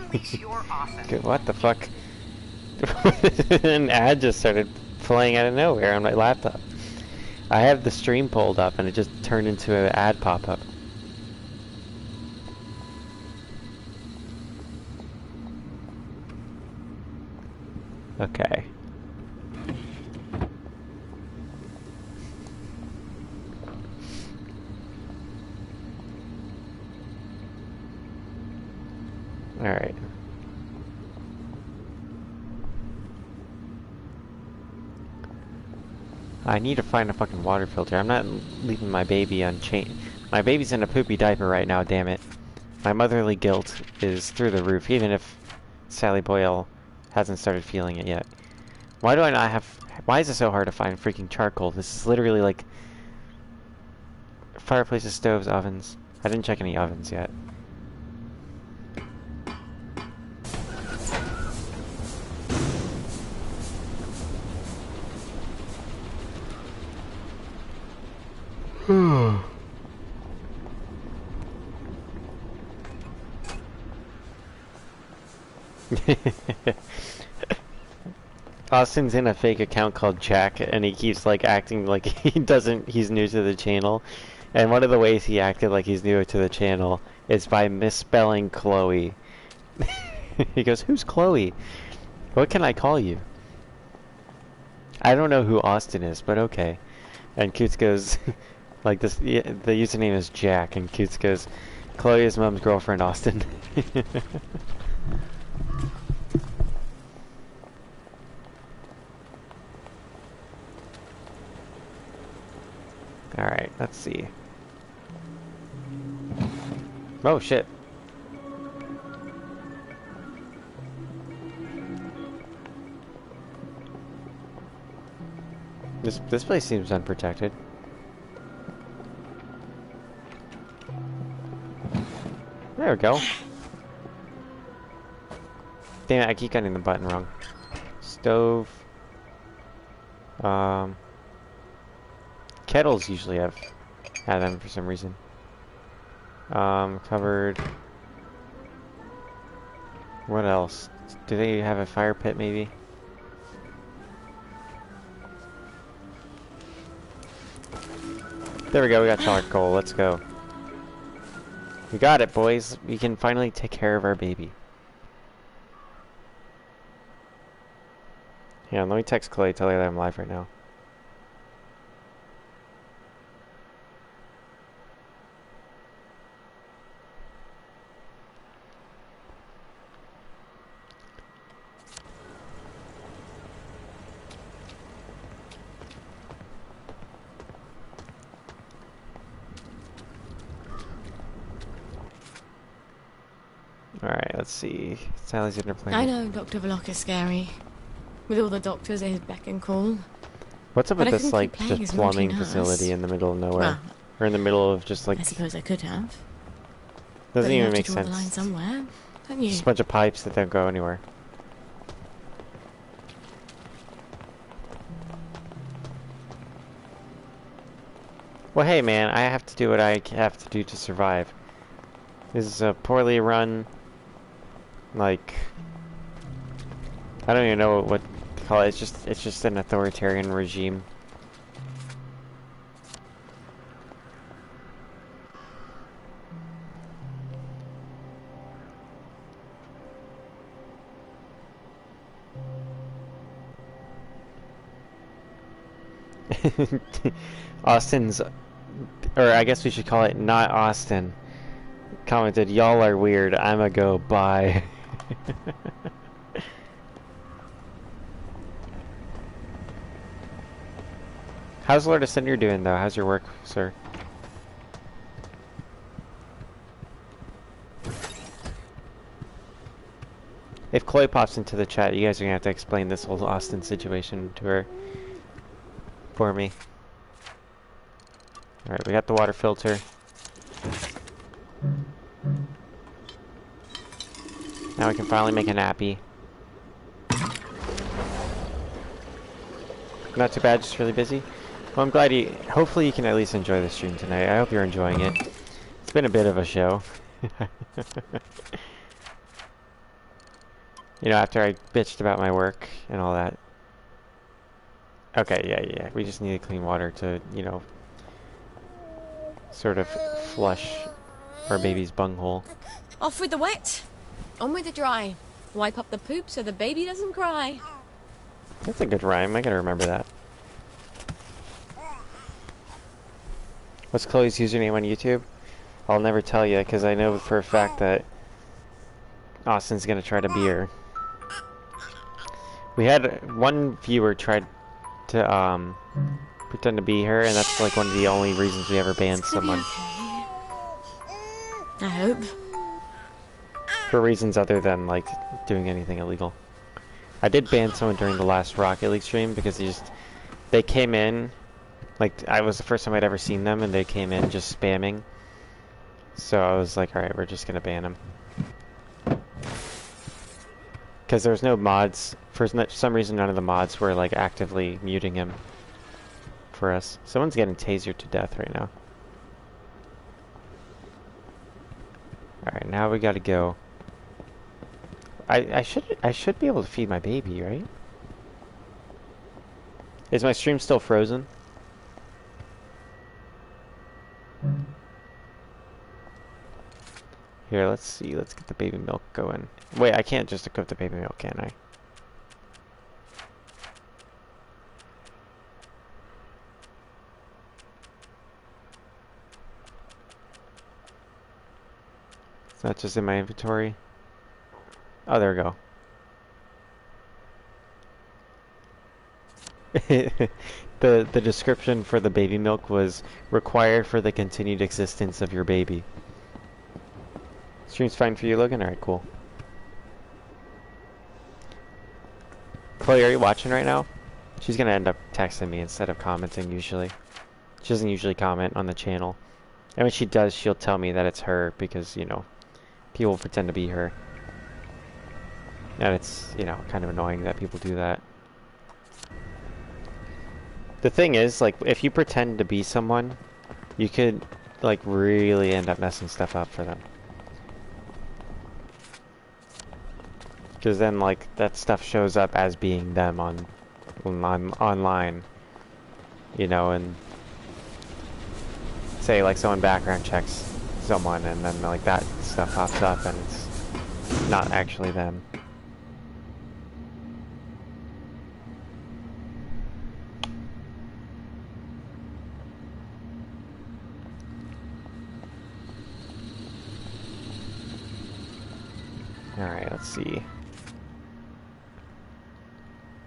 A: What the fuck? An ad just started playing out of nowhere on my laptop. I have the stream pulled up, and it just turned into an ad pop-up. Okay. Alright. I need to find a fucking water filter. I'm not leaving my baby unchained. My baby's in a poopy diaper right now, damn it. My motherly guilt is through the roof, even if Sally Boyle hasn't started feeling it yet. Why do I not have... Why is it so hard to find freaking charcoal? This is literally like... fireplaces, stoves, ovens. I didn't check any ovens yet. Austin's in a fake account called Jack, and he keeps like acting like he's new to the channel. And one of the ways he acted like he's new to the channel is by misspelling Chloe. He goes, "Who's Chloe? What can I call you?" I don't know who Austin is, but okay. And Coots goes, like this, the username is Jack, and Coots goes, "Chloe is mom's girlfriend, Austin." Alright, let's see. Oh shit. This place seems unprotected. There we go. Damn it, I keep getting the button wrong. Stove. Kettles usually have them for some reason. Covered. What else? Do they have a fire pit maybe? There we go, we got charcoal, let's go. We got it, boys. We can finally take care of our baby. Yeah, let me text Chloe, tell her that I'm live right now. Alright, let's see. Sally's in her plane.
B: I know Dr. Vlok is scary. With all the doctors at his beck and call.
A: What's up
B: But
A: with
B: I
A: this,
B: couldn't
A: like,
B: keep playing
A: just
B: as naughty
A: plumbing
B: nurse.
A: facility in the middle of nowhere?
B: Well,
A: or in the middle of just, like...
B: I suppose I could have.
A: Doesn't
B: But you
A: even
B: have
A: make
B: to draw the line
A: sense.
B: somewhere, don't you?
A: Just a bunch of pipes that don't go anywhere. Well, hey, man, I have to do what I have to do to survive. This is a poorly run, like... I don't even know what to call it. It's just an authoritarian regime. Austin's, or I guess we should call it not Austin, commented, "Y'all are weird. I'ma go bye." How's Lord Ascender doing though? How's your work, sir? If Chloe pops into the chat, you guys are gonna have to explain this whole Austin situation to her for me. Alright, we got the water filter. Now we can finally make a nappy. Not too bad, just really busy. Well, I'm glad you... Hopefully you can at least enjoy the stream tonight. I hope you're enjoying it. It's been a bit of a show. You know, after I bitched about my work and all that. Okay, yeah. We just need clean water to, you know, sort of flush our baby's bunghole.
B: Off with the wet, on with the dry. Wipe up the poop so the baby doesn't cry.
A: That's a good rhyme. I gotta remember that. What's Chloe's username on YouTube? I'll never tell you because I know for a fact that Austin's gonna try to be her. We had one viewer tried to pretend to be her, and that's like one of the only reasons we ever banned someone.
B: I hope.
A: For reasons other than like doing anything illegal. I did ban someone during the last Rocket League stream because they came in, like I was the first time I'd ever seen them, and they came in just spamming. So I was like, alright, we're just gonna ban them. Because there's no mods. For some reason, none of the mods were like actively muting him for us. Someone's getting tasered to death right now. Alright, now we gotta go. I should be able to feed my baby, right? Is my stream still frozen? Here, let's see. Let's get the baby milk going. Wait, I can't just cook the baby milk, can I? It's not just in my inventory. Oh, there we go. The description for the baby milk was required for the continued existence of your baby. Stream's fine for you, Logan? Alright, cool. Chloe, are you watching right now? She's gonna end up texting me instead of commenting usually. She doesn't usually comment on the channel. And when she does, she'll tell me that it's her because, you know, people pretend to be her. And it's, you know, kind of annoying that people do that. The thing is, like, if you pretend to be someone, you could, like, really end up messing stuff up for them. Because then, like, that stuff shows up as being them online. You know, and say, like, someone background checks someone, and then, like, that stuff pops up, and it's not actually them. Alright, let's see.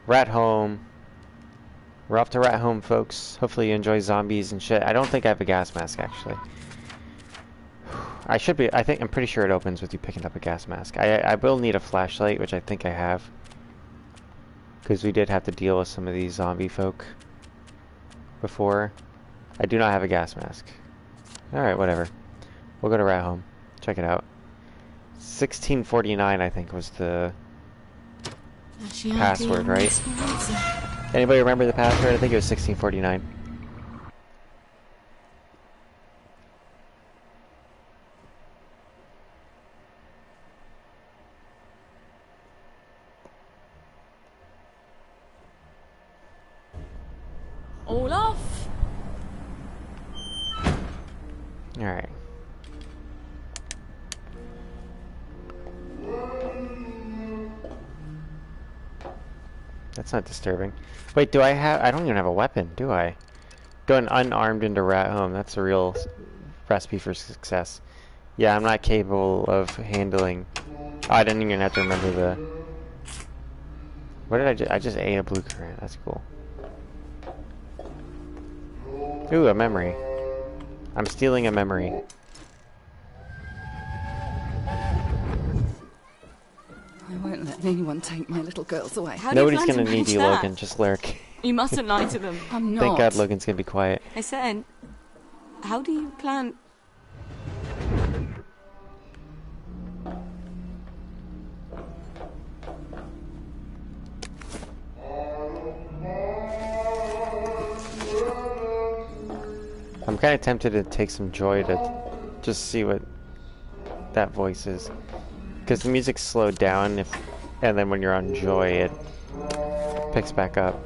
A: Rat Home. We're off to Rat Home, folks. Hopefully you enjoy zombies and shit. I don't think I have a gas mask, actually. I should be, I'm pretty sure it opens with you picking up a gas mask. I will need a flashlight, which I think I have. Because we did have to deal with some of these zombie folk before. I do not have a gas mask. Alright, whatever. We'll go to Rat Home. Check it out. 1649, I think, was the password, right? Anybody remember the password? I think it was 1649.
B: All off.
A: All right. That's not disturbing. Wait, do I have... I don't even have a weapon, do I? Going unarmed into Rat Home. That's a real recipe for success. Yeah, I'm not capable of handling... Oh, I didn't even have to remember the... What did I just ate a blue currant. That's cool. Ooh, a memory. I'm stealing a memory.
K: I won't let anyone take my little girls away.
A: Nobody's gonna need you, Logan. Just lurk.
B: You mustn't lie to them.
K: I'm not.
A: Thank God Logan's gonna be quiet.
B: I said, how do you plan...
A: I'm kind of tempted to take some joy to just see what that voice is. Because the music's slowed down, and then when you're on joy, it picks back up.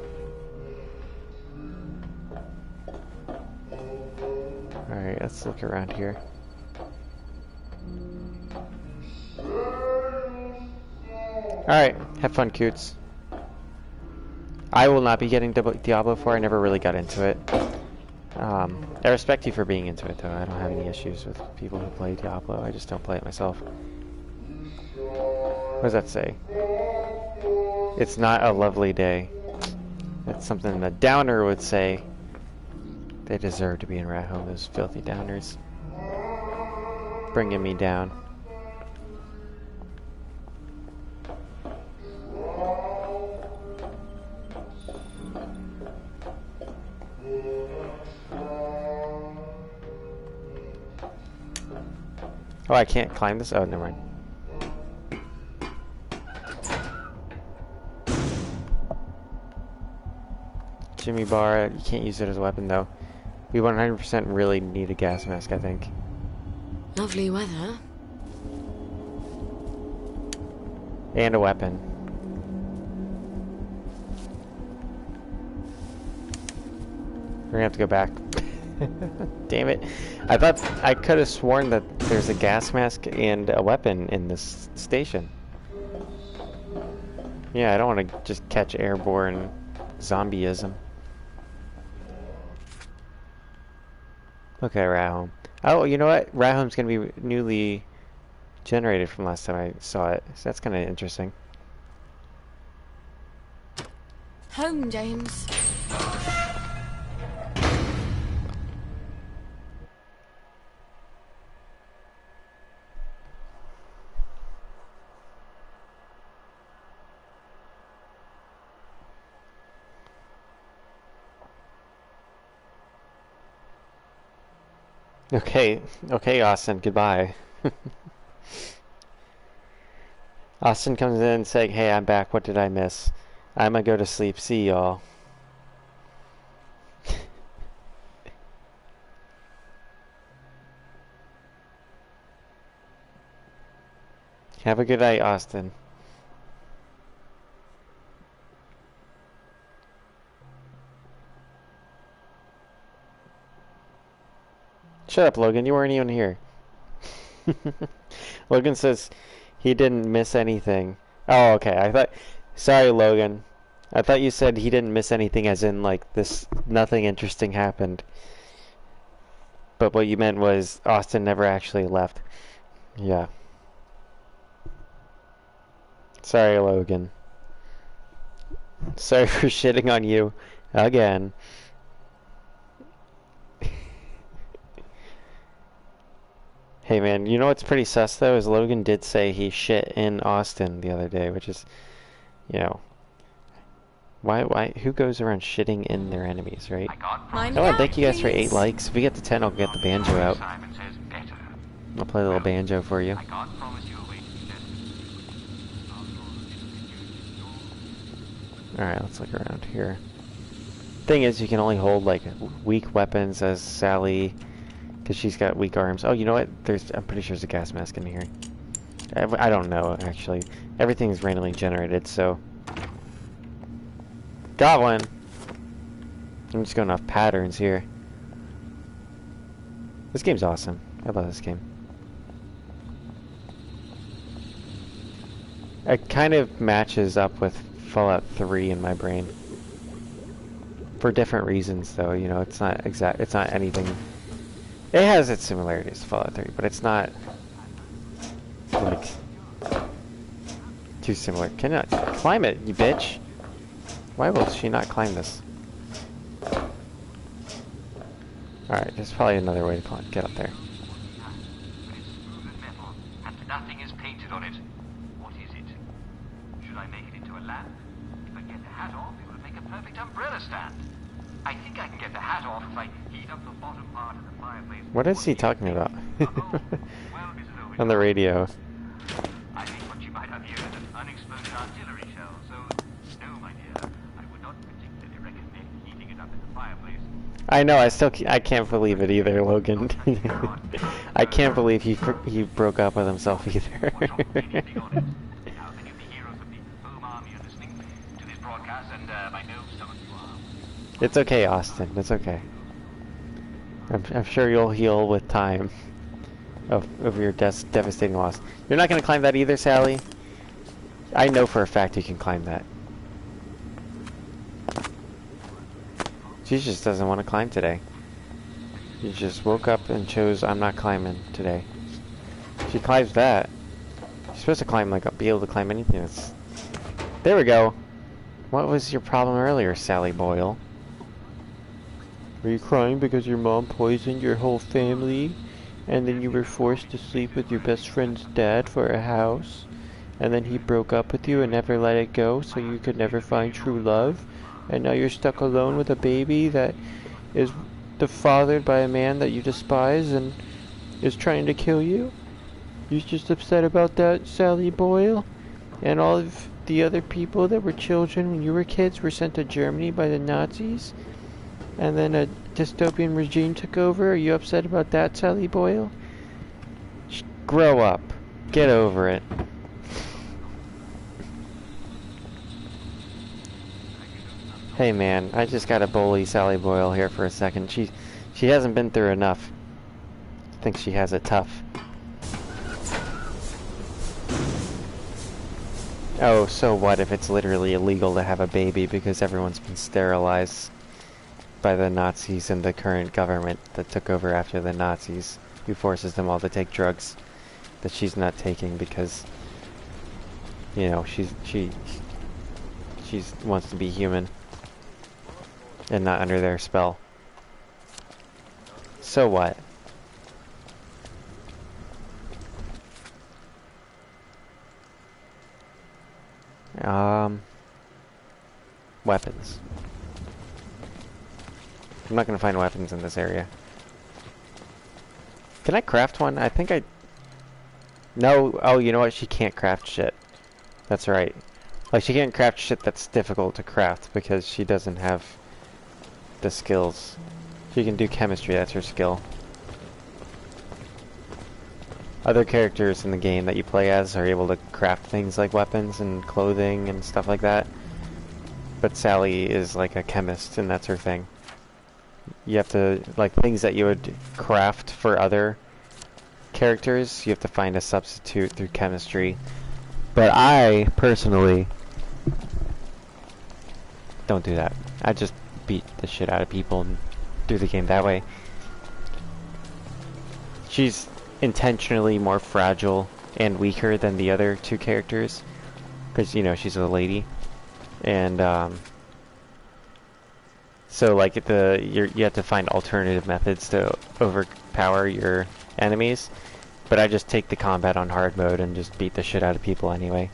A: Alright, let's look around here. Alright, have fun, Coots. I will not be getting Diablo 4, I never really got into it. I respect you for being into it, though. I don't have any issues with people who play Diablo. I just don't play it myself. What does that say? It's not a lovely day. That's something a downer would say. They deserve to be in Rat Home, those filthy downers. Bringing me down. Oh, I can't climb this? Oh, never mind. Jimmy bar, you can't use it as a weapon though. We 100% really need a gas mask, I think.
B: Lovely weather.
A: And a weapon. We're gonna have to go back. Damn it. I thought I could have sworn that there's a gas mask and a weapon in this station. Yeah, I don't want to just catch airborne zombieism. Okay, Rat Home. Oh, you know what? Rat Home's gonna be newly generated from last time I saw it. So that's kind of interesting.
B: Home, James.
A: Okay, Austin, goodbye. Austin comes in saying, hey, I'm back, what did I miss? I'm gonna go to sleep, see y'all. Have a good night, Austin. Shut up, Logan. You weren't even here. Logan says he didn't miss anything. Oh, okay. Sorry, Logan. I thought you said he didn't miss anything as in, like, nothing interesting happened. But what you meant was Austin never actually left. Yeah. Sorry, Logan. Sorry for shitting on you again. Hey man, you know what's pretty sus though is Logan did say he shit in Austin the other day, which is, you know, why who goes around shitting in their enemies, right? Oh, thank you guys for 8 likes. If we get to 10, I'll get the banjo out. I'll play a little banjo for you. Alright, let's look around here. Thing is, you can only hold like weak weapons as Sally, because she's got weak arms. Oh, you know what? I'm pretty sure there's a gas mask in here. I don't know, actually. Everything's randomly generated, so... Got one! I'm just going off patterns here. This game's awesome. I love this game. It kind of matches up with Fallout 3 in my brain. For different reasons, though. You know, it's not exact. It's not anything. It has its similarities to Fallout 3, but it's not like too similar. Cannot climb it, you bitch! Why will she not climb this? Alright, there's probably another way to get up there.
D: Nothing is painted on it. What is it? Should I make it into a lamp? If I get the hat off, it would make a perfect umbrella stand. I think I can get the hat off if I heat up the bottom part of the fireplace.
A: What is he talking about? On the radio.
D: I think what you might have here is an unexploded artillery shell, so no, my dear, I would not particularly recommend heating it up in the fireplace.
A: I know, I can't believe it either, Logan. I can't believe he broke up with himself either. It's okay, Austin. It's okay. I'm sure you'll heal with time of your devastating loss. You're not going to climb that either, Sally? I know for a fact you can climb that. She just doesn't want to climb today. She just woke up and chose, I'm not climbing today. She climbs that. She's supposed to climb, like, be able to climb anything that's... There we go! What was your problem earlier, Sally Boyle? Were you crying because your mom poisoned your whole family? And then you were forced to sleep with your best friend's dad for a house? And then he broke up with you and never let it go, so you could never find true love? And now you're stuck alone with a baby that is fathered by a man that you despise and is trying to kill you? You're just upset about that, Sally Boyle? And all of the other people that were children when you were kids were sent to Germany by the Nazis? And then a dystopian regime took over? Are you upset about that, Sally Boyle? Grow up. Get over it. Hey man, I just gotta bully Sally Boyle here for a second. She hasn't been through enough. I think she has it tough. Oh, so what if it's literally illegal to have a baby because everyone's been sterilized by the Nazis and the current government that took over after the Nazis, who forces them all to take drugs that she's not taking because, you know, she wants to be human and not under their spell. So what? Weapons. I'm not gonna find weapons in this area. Can I craft one? I think I... No, oh, you know what? She can't craft shit. That's right. Like, she can't craft shit that's difficult to craft because she doesn't have the skills. She can do chemistry, that's her skill. Other characters in the game that you play as are able to craft things like weapons and clothing and stuff like that. But Sally is like a chemist and that's her thing. You have to, like, things that you would craft for other characters, you have to find a substitute through chemistry. But I, personally, don't do that. I just beat the shit out of people and do the game that way. She's intentionally more fragile and weaker than the other two characters because you know she's a lady, and so like you have to find alternative methods to overpower your enemies. But I just take the combat on hard mode and just beat the shit out of people anyway.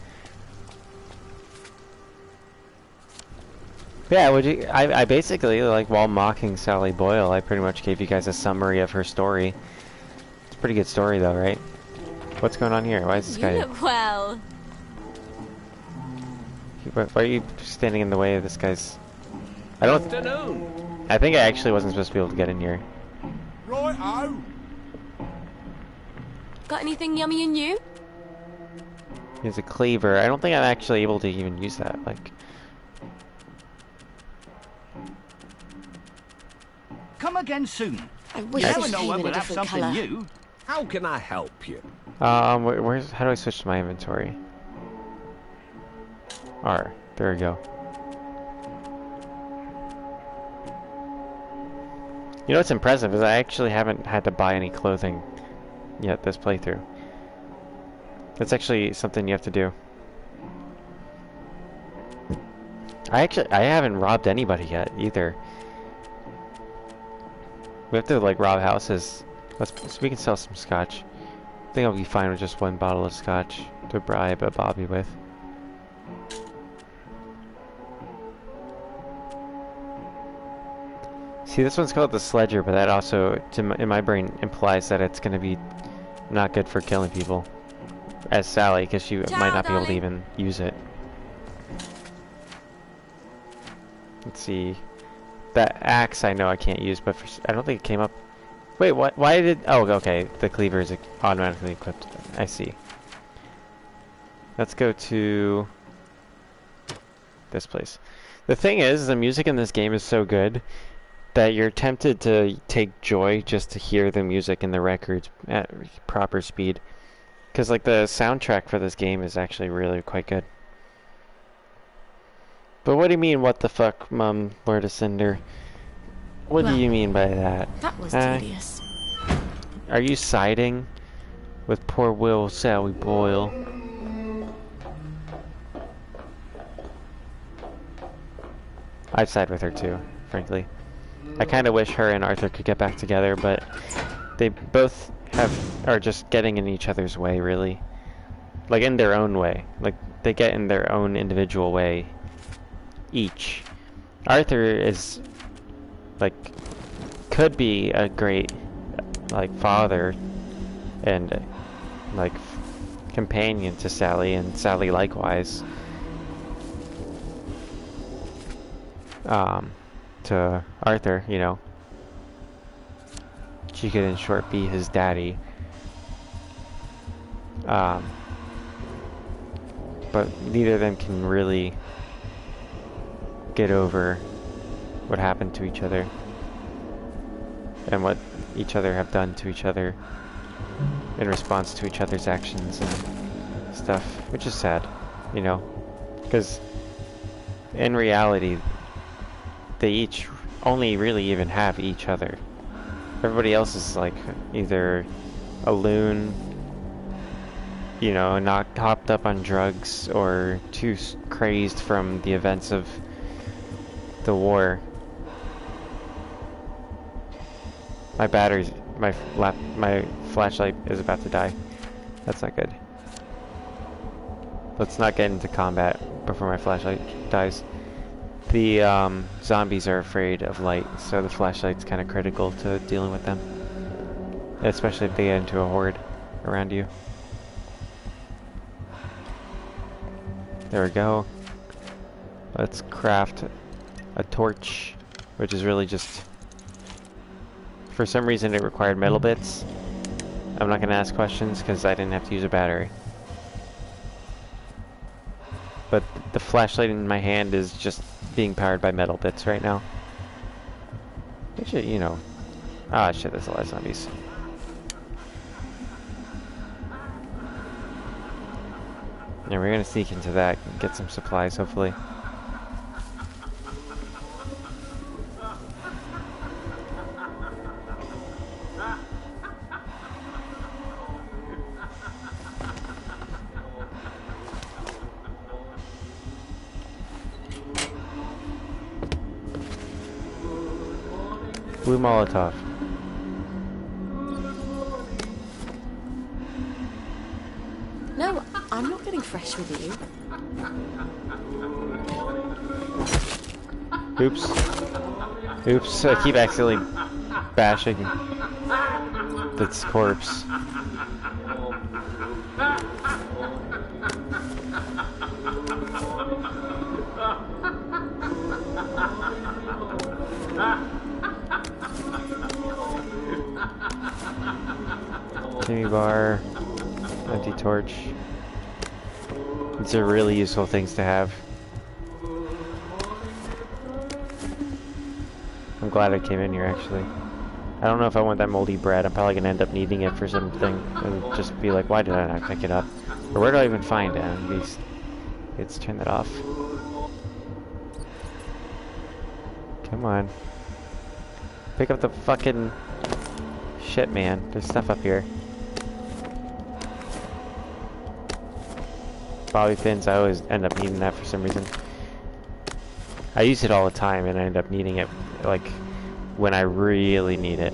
A: Yeah, I basically, like, while mocking Sally Boyle, I pretty much gave you guys a summary of her story. It's a pretty good story, though, right? What's going on here? Why is this guy...
B: You look well.
A: Why are you standing in the way of this guy's... I don't...
F: Afternoon.
A: I think I actually wasn't supposed to be able to get in here.
J: Right-o.
B: Got anything yummy and new?
A: Here's a cleaver. I don't think I'm actually able to even use that, like...
C: Come again soon.
B: I wish
C: You
B: this
C: never know
B: came
C: when
B: in a
C: we'll have
B: different
C: something
B: colour.
C: new.
F: How can I help you?
A: How do I switch to my inventory? R. There we go. You know what's impressive is I actually haven't had to buy any clothing yet this playthrough. That's actually something you have to do. I haven't robbed anybody yet either. We have to like rob houses. So we can sell some scotch. I think I'll be fine with just one bottle of scotch to bribe a Bobby with. See, this one's called the Sledger, but that also, in my brain, implies that it's going to be not good for killing people. As Sally, because she might not be able to even use it. Let's see. That axe I know I can't use, but I don't think it came up. Wait, what? Why did... Oh, okay. The cleaver is automatically equipped. I see. Let's go to this place. The thing is, the music in this game is so good that you're tempted to take joy just to hear the music in the records at proper speed. Because, like, the soundtrack for this game is actually really quite good. But what do you mean, what the fuck, Mum, Lord of Cinder? What do you mean by that?
B: That was tedious.
A: Are you siding with poor Will Sally Boyle? I'd side with her too, frankly. I kind of wish her and Arthur could get back together, but they both are just getting in each other's way, really. Like, in their own way. Like, they get in their own individual way, each. Arthur is, like, could be a great, like, father and, like, companion to Sally, and Sally likewise. To Arthur, you know. She could, in short, be his daddy. But neither of them can really get over what happened to each other and what each other have done to each other in response to each other's actions and stuff, which is sad, you know, because in reality they each only really even have each other. Everybody else is like either a loon, you know, not hopped up on drugs, or too crazed from the events of the war. My batteries, my flashlight is about to die. That's not good. Let's not get into combat before my flashlight dies. The zombies are afraid of light, so the flashlight's kind of critical to dealing with them. Especially if they get into a horde around you. There we go. Let's craft a torch, which is really just... For some reason it required metal bits. I'm not going to ask questions because I didn't have to use a battery. But the flashlight in my hand is just being powered by metal bits right now. Which, you know... Ah, shit, there's a lot of zombies. Yeah, we're gonna sneak into that and get some supplies, hopefully. Blue Molotov.
B: No, I'm not getting fresh with you.
A: Oops. Oops, I keep accidentally bashing its corpse. Jimmy bar, empty torch. These are really useful things to have. I'm glad I came in here actually. I don't know if I want that moldy bread. I'm probably gonna end up needing it for something and just be like, why did I not pick it up? Or where do I even find it? Let's turn that off. Come on. Pick up the fucking shit, man. There's stuff up here. Bobby pins, I always end up needing that for some reason. I use it all the time and I end up needing it like when I really need it.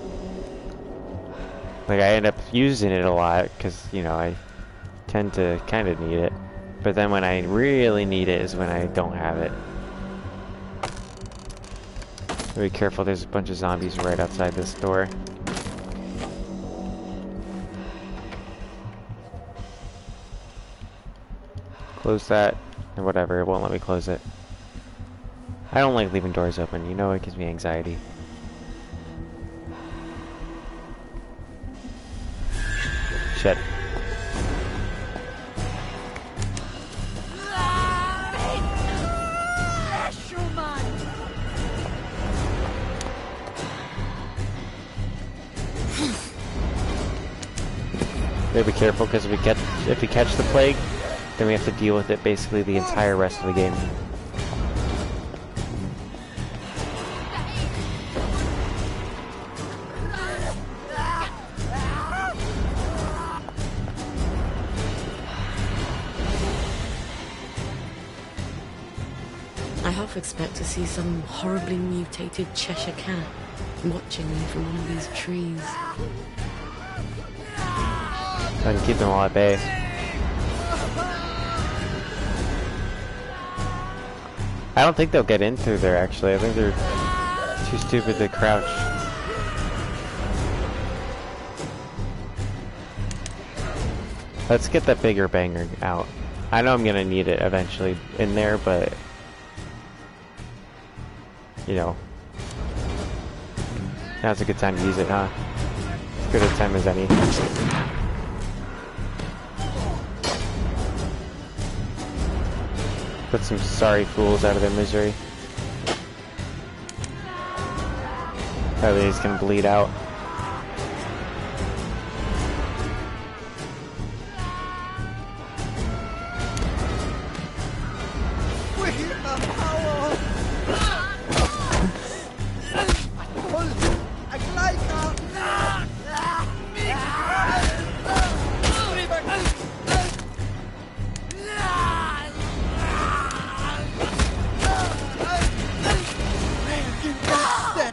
A: Like I end up using it a lot because, you know, I tend to kind of need it. But then when I really need it is when I don't have it. Be careful, there's a bunch of zombies right outside this door. Close that, or whatever, it won't let me close it. I don't like leaving doors open, you know, it gives me anxiety. Shit. Gotta be careful because if we catch the plague, then we have to deal with it basically the entire rest of the game.
B: I half expect to see some horribly mutated Cheshire cat watching me from one of these trees.
A: I can keep them all at bay. I don't think they'll get in through there actually. I think they're too stupid to crouch. Let's get that bigger banger out. I know I'm gonna need it eventually in there, but you know, now's a good time to use it, huh? As good a time as any. Put some sorry fools out of their misery. Probably he's gonna bleed out.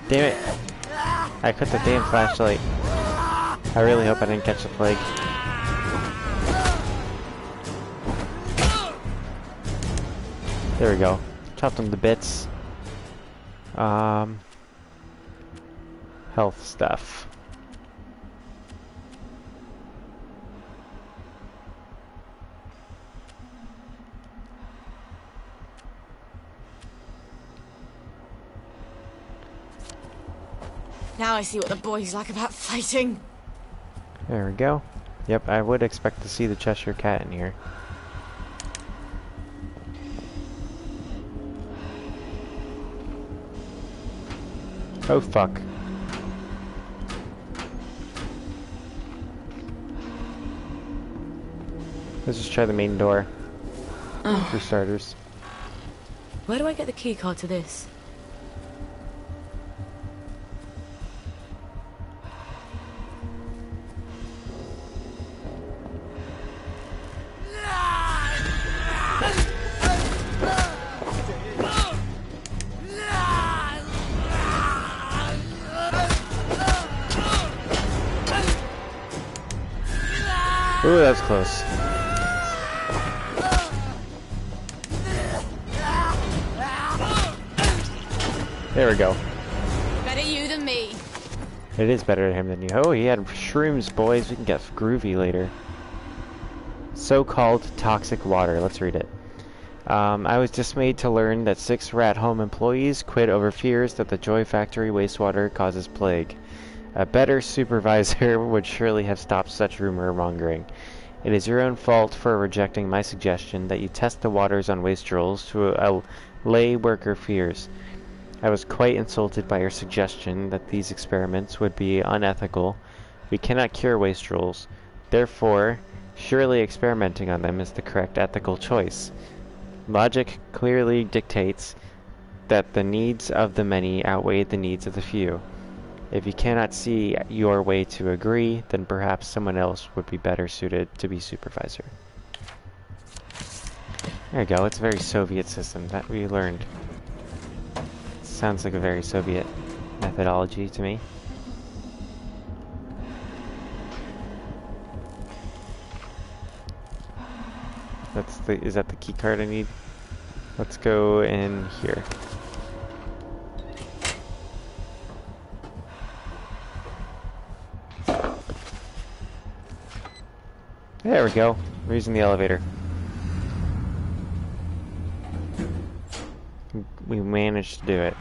A: Damn it. I put the damn flashlight. I really hope I didn't catch the plague. There we go. Chopped them to bits. Health stuff.
B: Now I see what the boys like about fighting.
A: There we go. Yep, I would expect to see the Cheshire Cat in here. Oh fuck. Let's just try the main door.
B: Oh.
A: For starters.
B: Where do I get the key card to this?
A: Ooh, that's close. There we go.
B: Better you than me.
A: It is better to him than you. Oh, he had shrooms, boys. We can get groovy later. So-called toxic water. Let's read it. I was dismayed to learn that 6 rat home employees quit over fears that the Joy Factory wastewater causes plague. A better supervisor would surely have stopped such rumor mongering. It is your own fault for rejecting my suggestion that you test the waters on wastrels to allay worker fears. I was quite insulted by your suggestion that these experiments would be unethical. We cannot cure wastrels. Therefore, surely experimenting on them is the correct ethical choice. Logic clearly dictates that the needs of the many outweigh the needs of the few. If you cannot see your way to agree, then perhaps someone else would be better suited to be supervisor. There you go, it's a very Soviet system that we learned. Sounds like a very Soviet methodology to me. Is that the key card I need? Let's go in here. There we go. We're using the elevator. We managed to do it.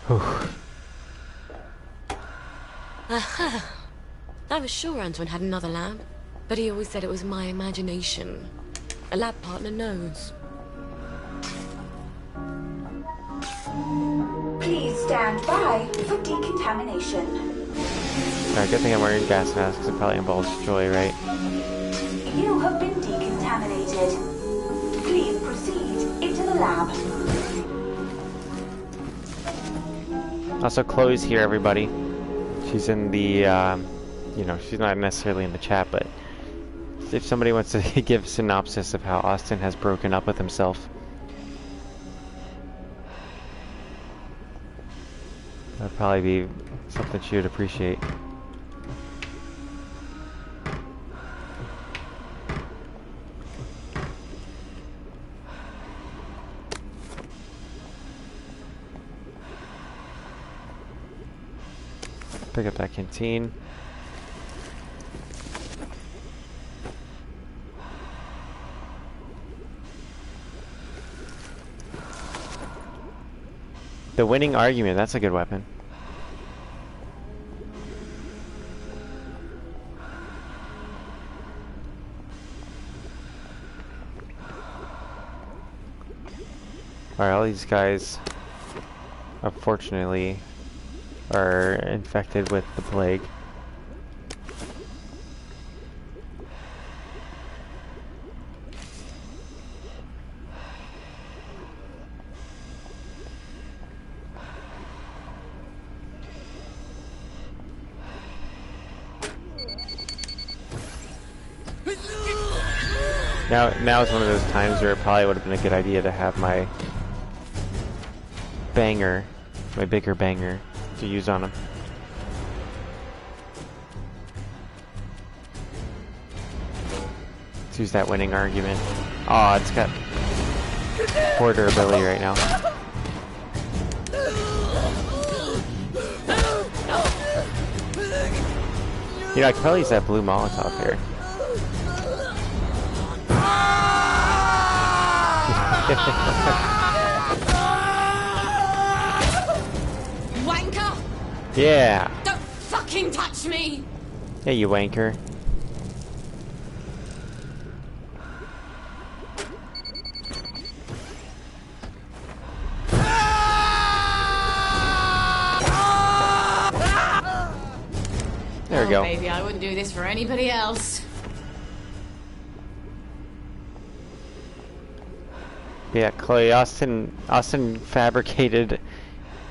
A: Whew.
B: Aha! I was sure Antoine had another lab, but he always said it was my imagination. A lab partner knows.
L: Please stand by for decontamination.
A: Alright, good thing I'm wearing gas mask because it probably involves Joy, right?
L: You have been decontaminated. Please proceed into the lab.
A: Also, Chloe's here, everybody. She's in the, you know, she's not necessarily in the chat, but if somebody wants to give a synopsis of how Austin has broken up with himself, that'd probably be something she would appreciate. Pick up that canteen. The winning argument, that's a good weapon. Alright, all these guys, unfortunately, are infected with the plague. Now is one of those times where it probably would have been a good idea to have my banger, my bigger banger, to use on him. Let's use that winning argument. Aw, it's got poor durability right now. You know, I could probably use that blue Molotov here.
B: Wanker!
A: Yeah!
B: Don't fucking touch me!
A: Yeah, you wanker. There we go.
B: Baby, I wouldn't do this for anybody else.
A: Yeah, Chloe, Austin fabricated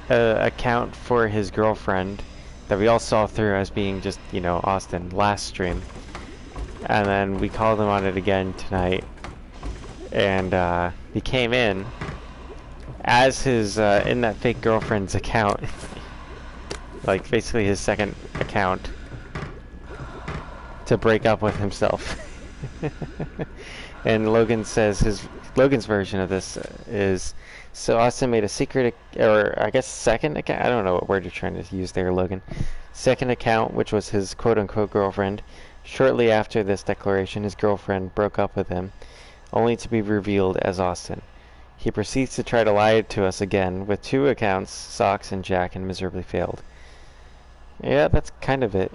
A: an account for his girlfriend that we all saw through as being just, you know, Austin last stream. And then we called him on it again tonight. And he came in as his in that fake girlfriend's account, like basically his second account, to break up with himself. And Logan says Logan's version of this is, so Austin made a secret, or I guess second account, I don't know what word you're trying to use there, Logan. Second account, which was his quote-unquote girlfriend. Shortly after this declaration, his girlfriend broke up with him, only to be revealed as Austin. He proceeds to try to lie to us again, with two accounts, Socks and Jack, and miserably failed. Yeah, that's kind of it.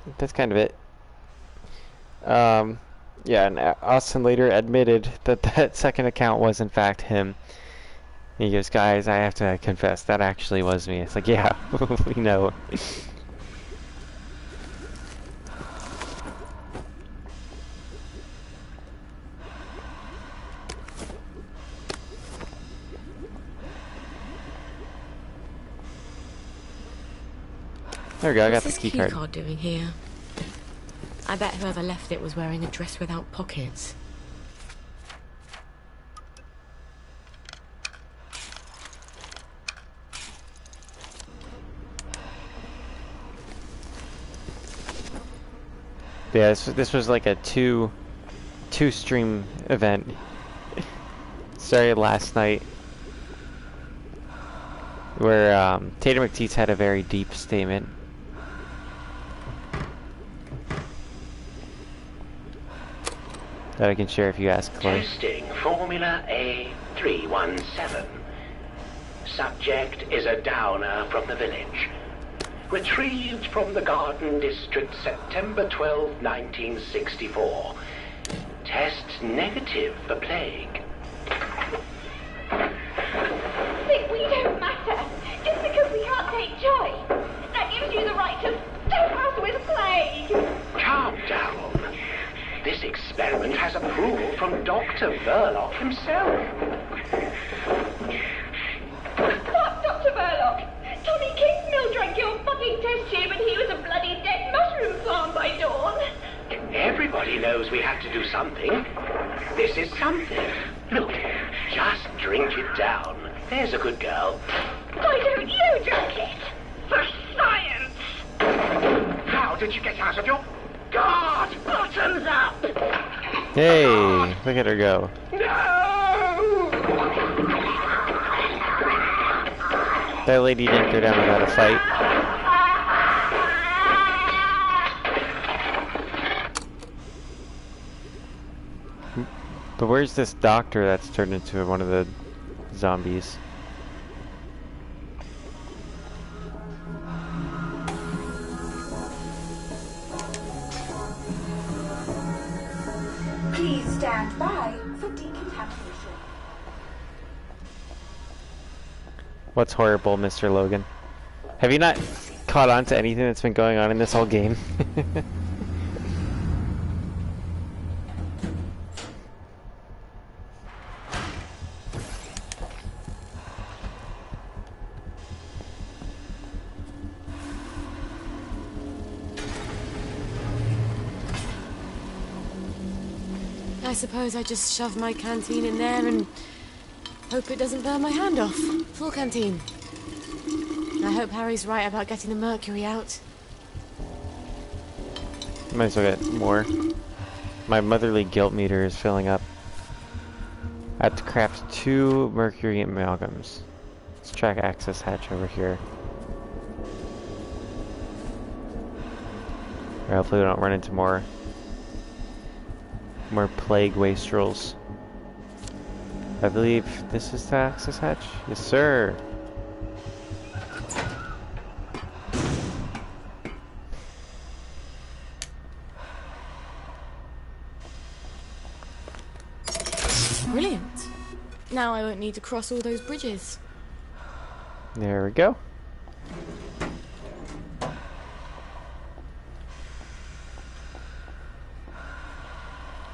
A: Yeah, and Austin later admitted that that second account was in fact him. He goes, guys, I have to confess, that actually was me. It's like, yeah, we know. There we go, I got
B: What's
A: the
B: this
A: key card.
B: card doing here? I bet whoever left it was wearing a dress without pockets.
A: Yeah, this was like a two stream event. Started last night, where Tater McTeats had a very deep statement. That I can share if you ask Chloe.
M: Testing Formula A317. Subject is a downer from the village. Retrieved from the Garden District, September 12, 1964. Test negative for plague.
L: Think we don't matter. Just because we can't take joy. That gives you the right to stamp us with plague.
M: Calm down. This experiment has approval from Dr. Verloc himself.
L: What, Dr. Verloc? Tommy Kingsmill drank your fucking test tube and he was a bloody dead mushroom farm by dawn.
M: Everybody knows we have to do something. This is something. Look, just drink it down. There's a good girl.
L: Why don't you drink it? For science!
M: How did you get out of your... God! Bottoms up!
A: Hey, look at her go.
L: No!
A: That lady didn't go down without a fight. But where's this doctor that's turned into one of the zombies?
L: Please stand by for decontamination.
A: What's horrible, Mr. Logan? Have you not caught on to anything that's been going on in this whole game?
B: I suppose I just shove my canteen in there and hope it doesn't burn my hand off. Full canteen. I hope Harry's right about getting the mercury out.
A: Might as well get more. My motherly guilt meter is filling up. I have to craft 2 mercury amalgams. Let's track access hatch over here. Or hopefully we don't run into more plague wastrels. I believe this is the access hatch? Yes, sir.
B: Brilliant. Now I won't need to cross all those bridges.
A: There we go.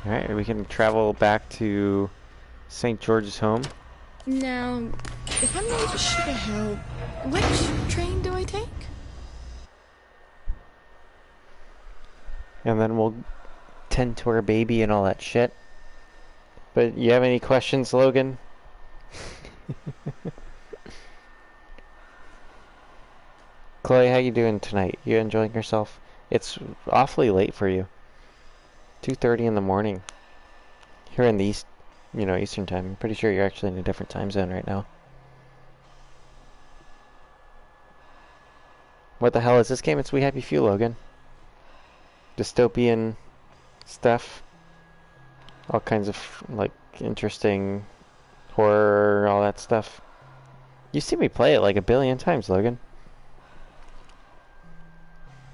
A: Alright, we can travel back to St. George's home.
B: Now, if I'm going to Sugar Hill, which train do I take?
A: And then we'll tend to our baby and all that shit. But you have any questions, Logan? Chloe, how you doing tonight? You enjoying yourself? It's awfully late for you. 2:30 in the morning. Here in the East, Eastern time. I'm pretty sure you're actually in a different time zone right now. What the hell is this game? It's We Happy Few, Logan. Dystopian stuff. All kinds of, like, interesting horror, all that stuff. You see me play it like a billion times, Logan.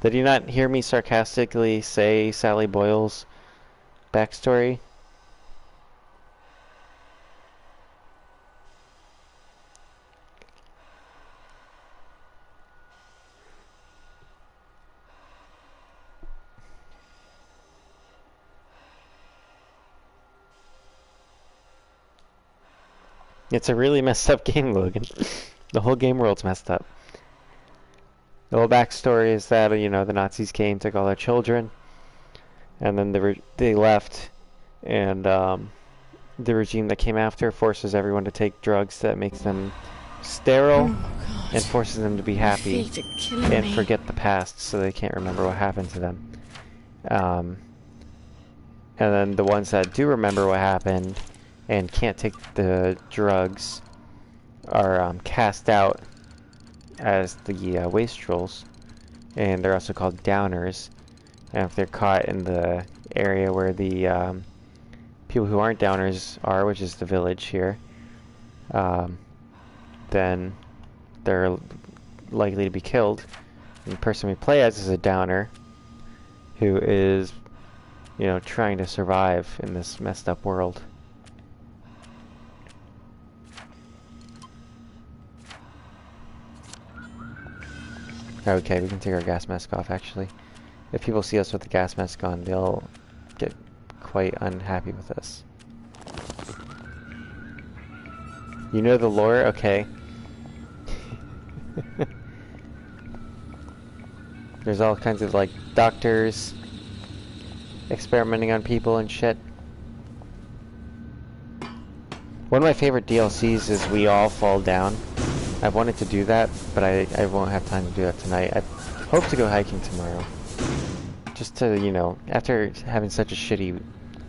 A: Did you not hear me sarcastically say Sally Boyle's backstory? It's a really messed up game, Logan. The whole game world's messed up. The whole backstory is that, the Nazis came, took all their children, and then they left, and the regime that came after forces everyone to take drugs that makes them sterile and forces them to be happy and forget the past so they can't remember what happened to them. And then the ones that do remember what happened and can't take the drugs are cast out as the wastrels, and they're also called downers. And if they're caught in the area where the people who aren't downers are, which is the village here, then they're likely to be killed. And the person we play as is a downer who is, trying to survive in this messed up world. Okay, we can take our gas mask off, actually. If people see us with the gas mask on, they'll get quite unhappy with us. You know the lore? Okay. There's all kinds of, like, doctors experimenting on people and shit. One of my favorite DLCs is We All Fall Down. I've wanted to do that, but I won't have time to do that tonight. I hope to go hiking tomorrow. Just to, after having such a shitty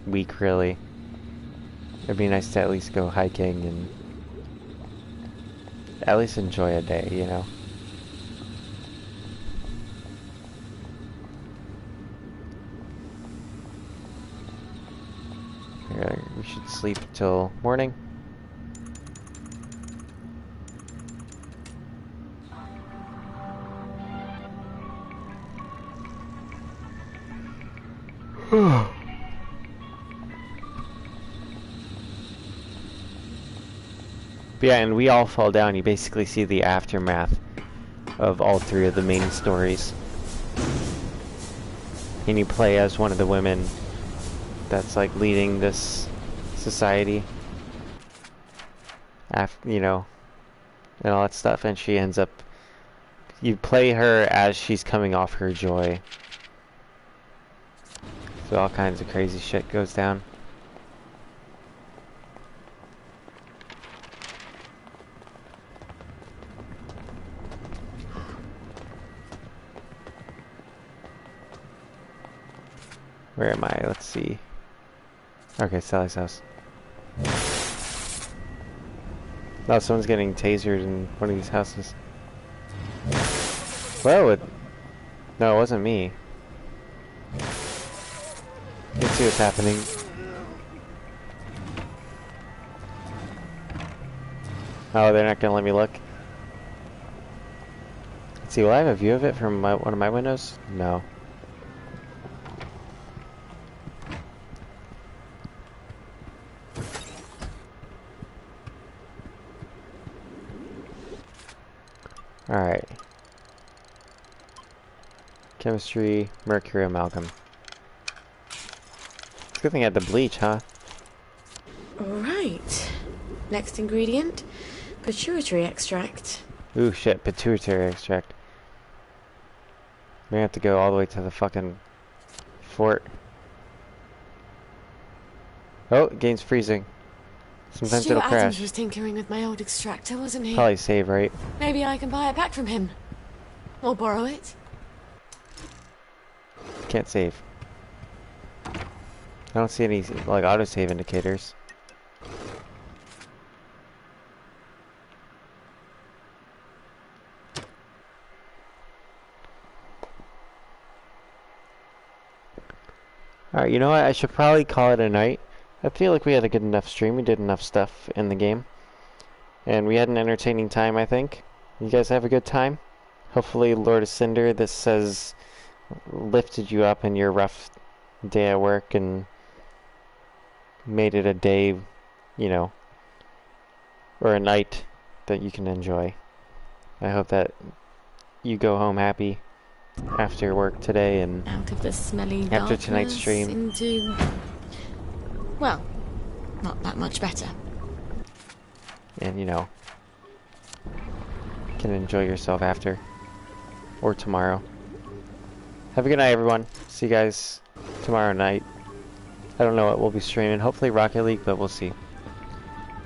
A: week, really, it'd be nice to at least go hiking and at least enjoy a day, We should sleep till morning. But yeah, and We All Fall Down, you basically see the aftermath of all three of the main stories. And you play as one of the women that's like leading this society. And all that stuff, and she ends up, you play her as she's coming off her joy. So all kinds of crazy shit goes down. Where am I? Let's see. Okay, Sally's house. Oh, someone's getting tasered in one of these houses. Whoa! No, it wasn't me. You can see what's happening. Oh, they're not gonna let me look. Let's see, will I have a view of it from one of my windows? No. Alright. Chemistry, mercury amalgam. It's a good thing I had the bleach, huh?
B: Alright. Next ingredient, pituitary extract.
A: Ooh, shit, pituitary extract. We're gonna have to go all the way to the fucking fort. Oh, game's freezing. Sometimes
B: Stuart
A: it'll crash.
B: Adams was tinkering with my old extractor, wasn't he?
A: Probably save, right?
B: Maybe I can buy it back from him. Or borrow it.
A: Can't save. I don't see any, like, autosave indicators. Alright, you know what? I should probably call it a night. I feel like we had a good enough stream. We did enough stuff in the game. And we had an entertaining time, I think. You guys have a good time? Hopefully, Lord of Cinder, this has lifted you up in your rough day at work and made it a day, you know, or a night that you can enjoy. I hope that you go home happy after work today and
B: out of the smelly
A: after tonight's
B: darkness
A: stream
B: into, well, not that much better.
A: and, you know, can enjoy yourself after or tomorrow. Have a good night, everyone. See you guys tomorrow night. I don't know what we'll be streaming. Hopefully Rocket League, but we'll see.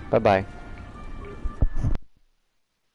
A: Bye-bye.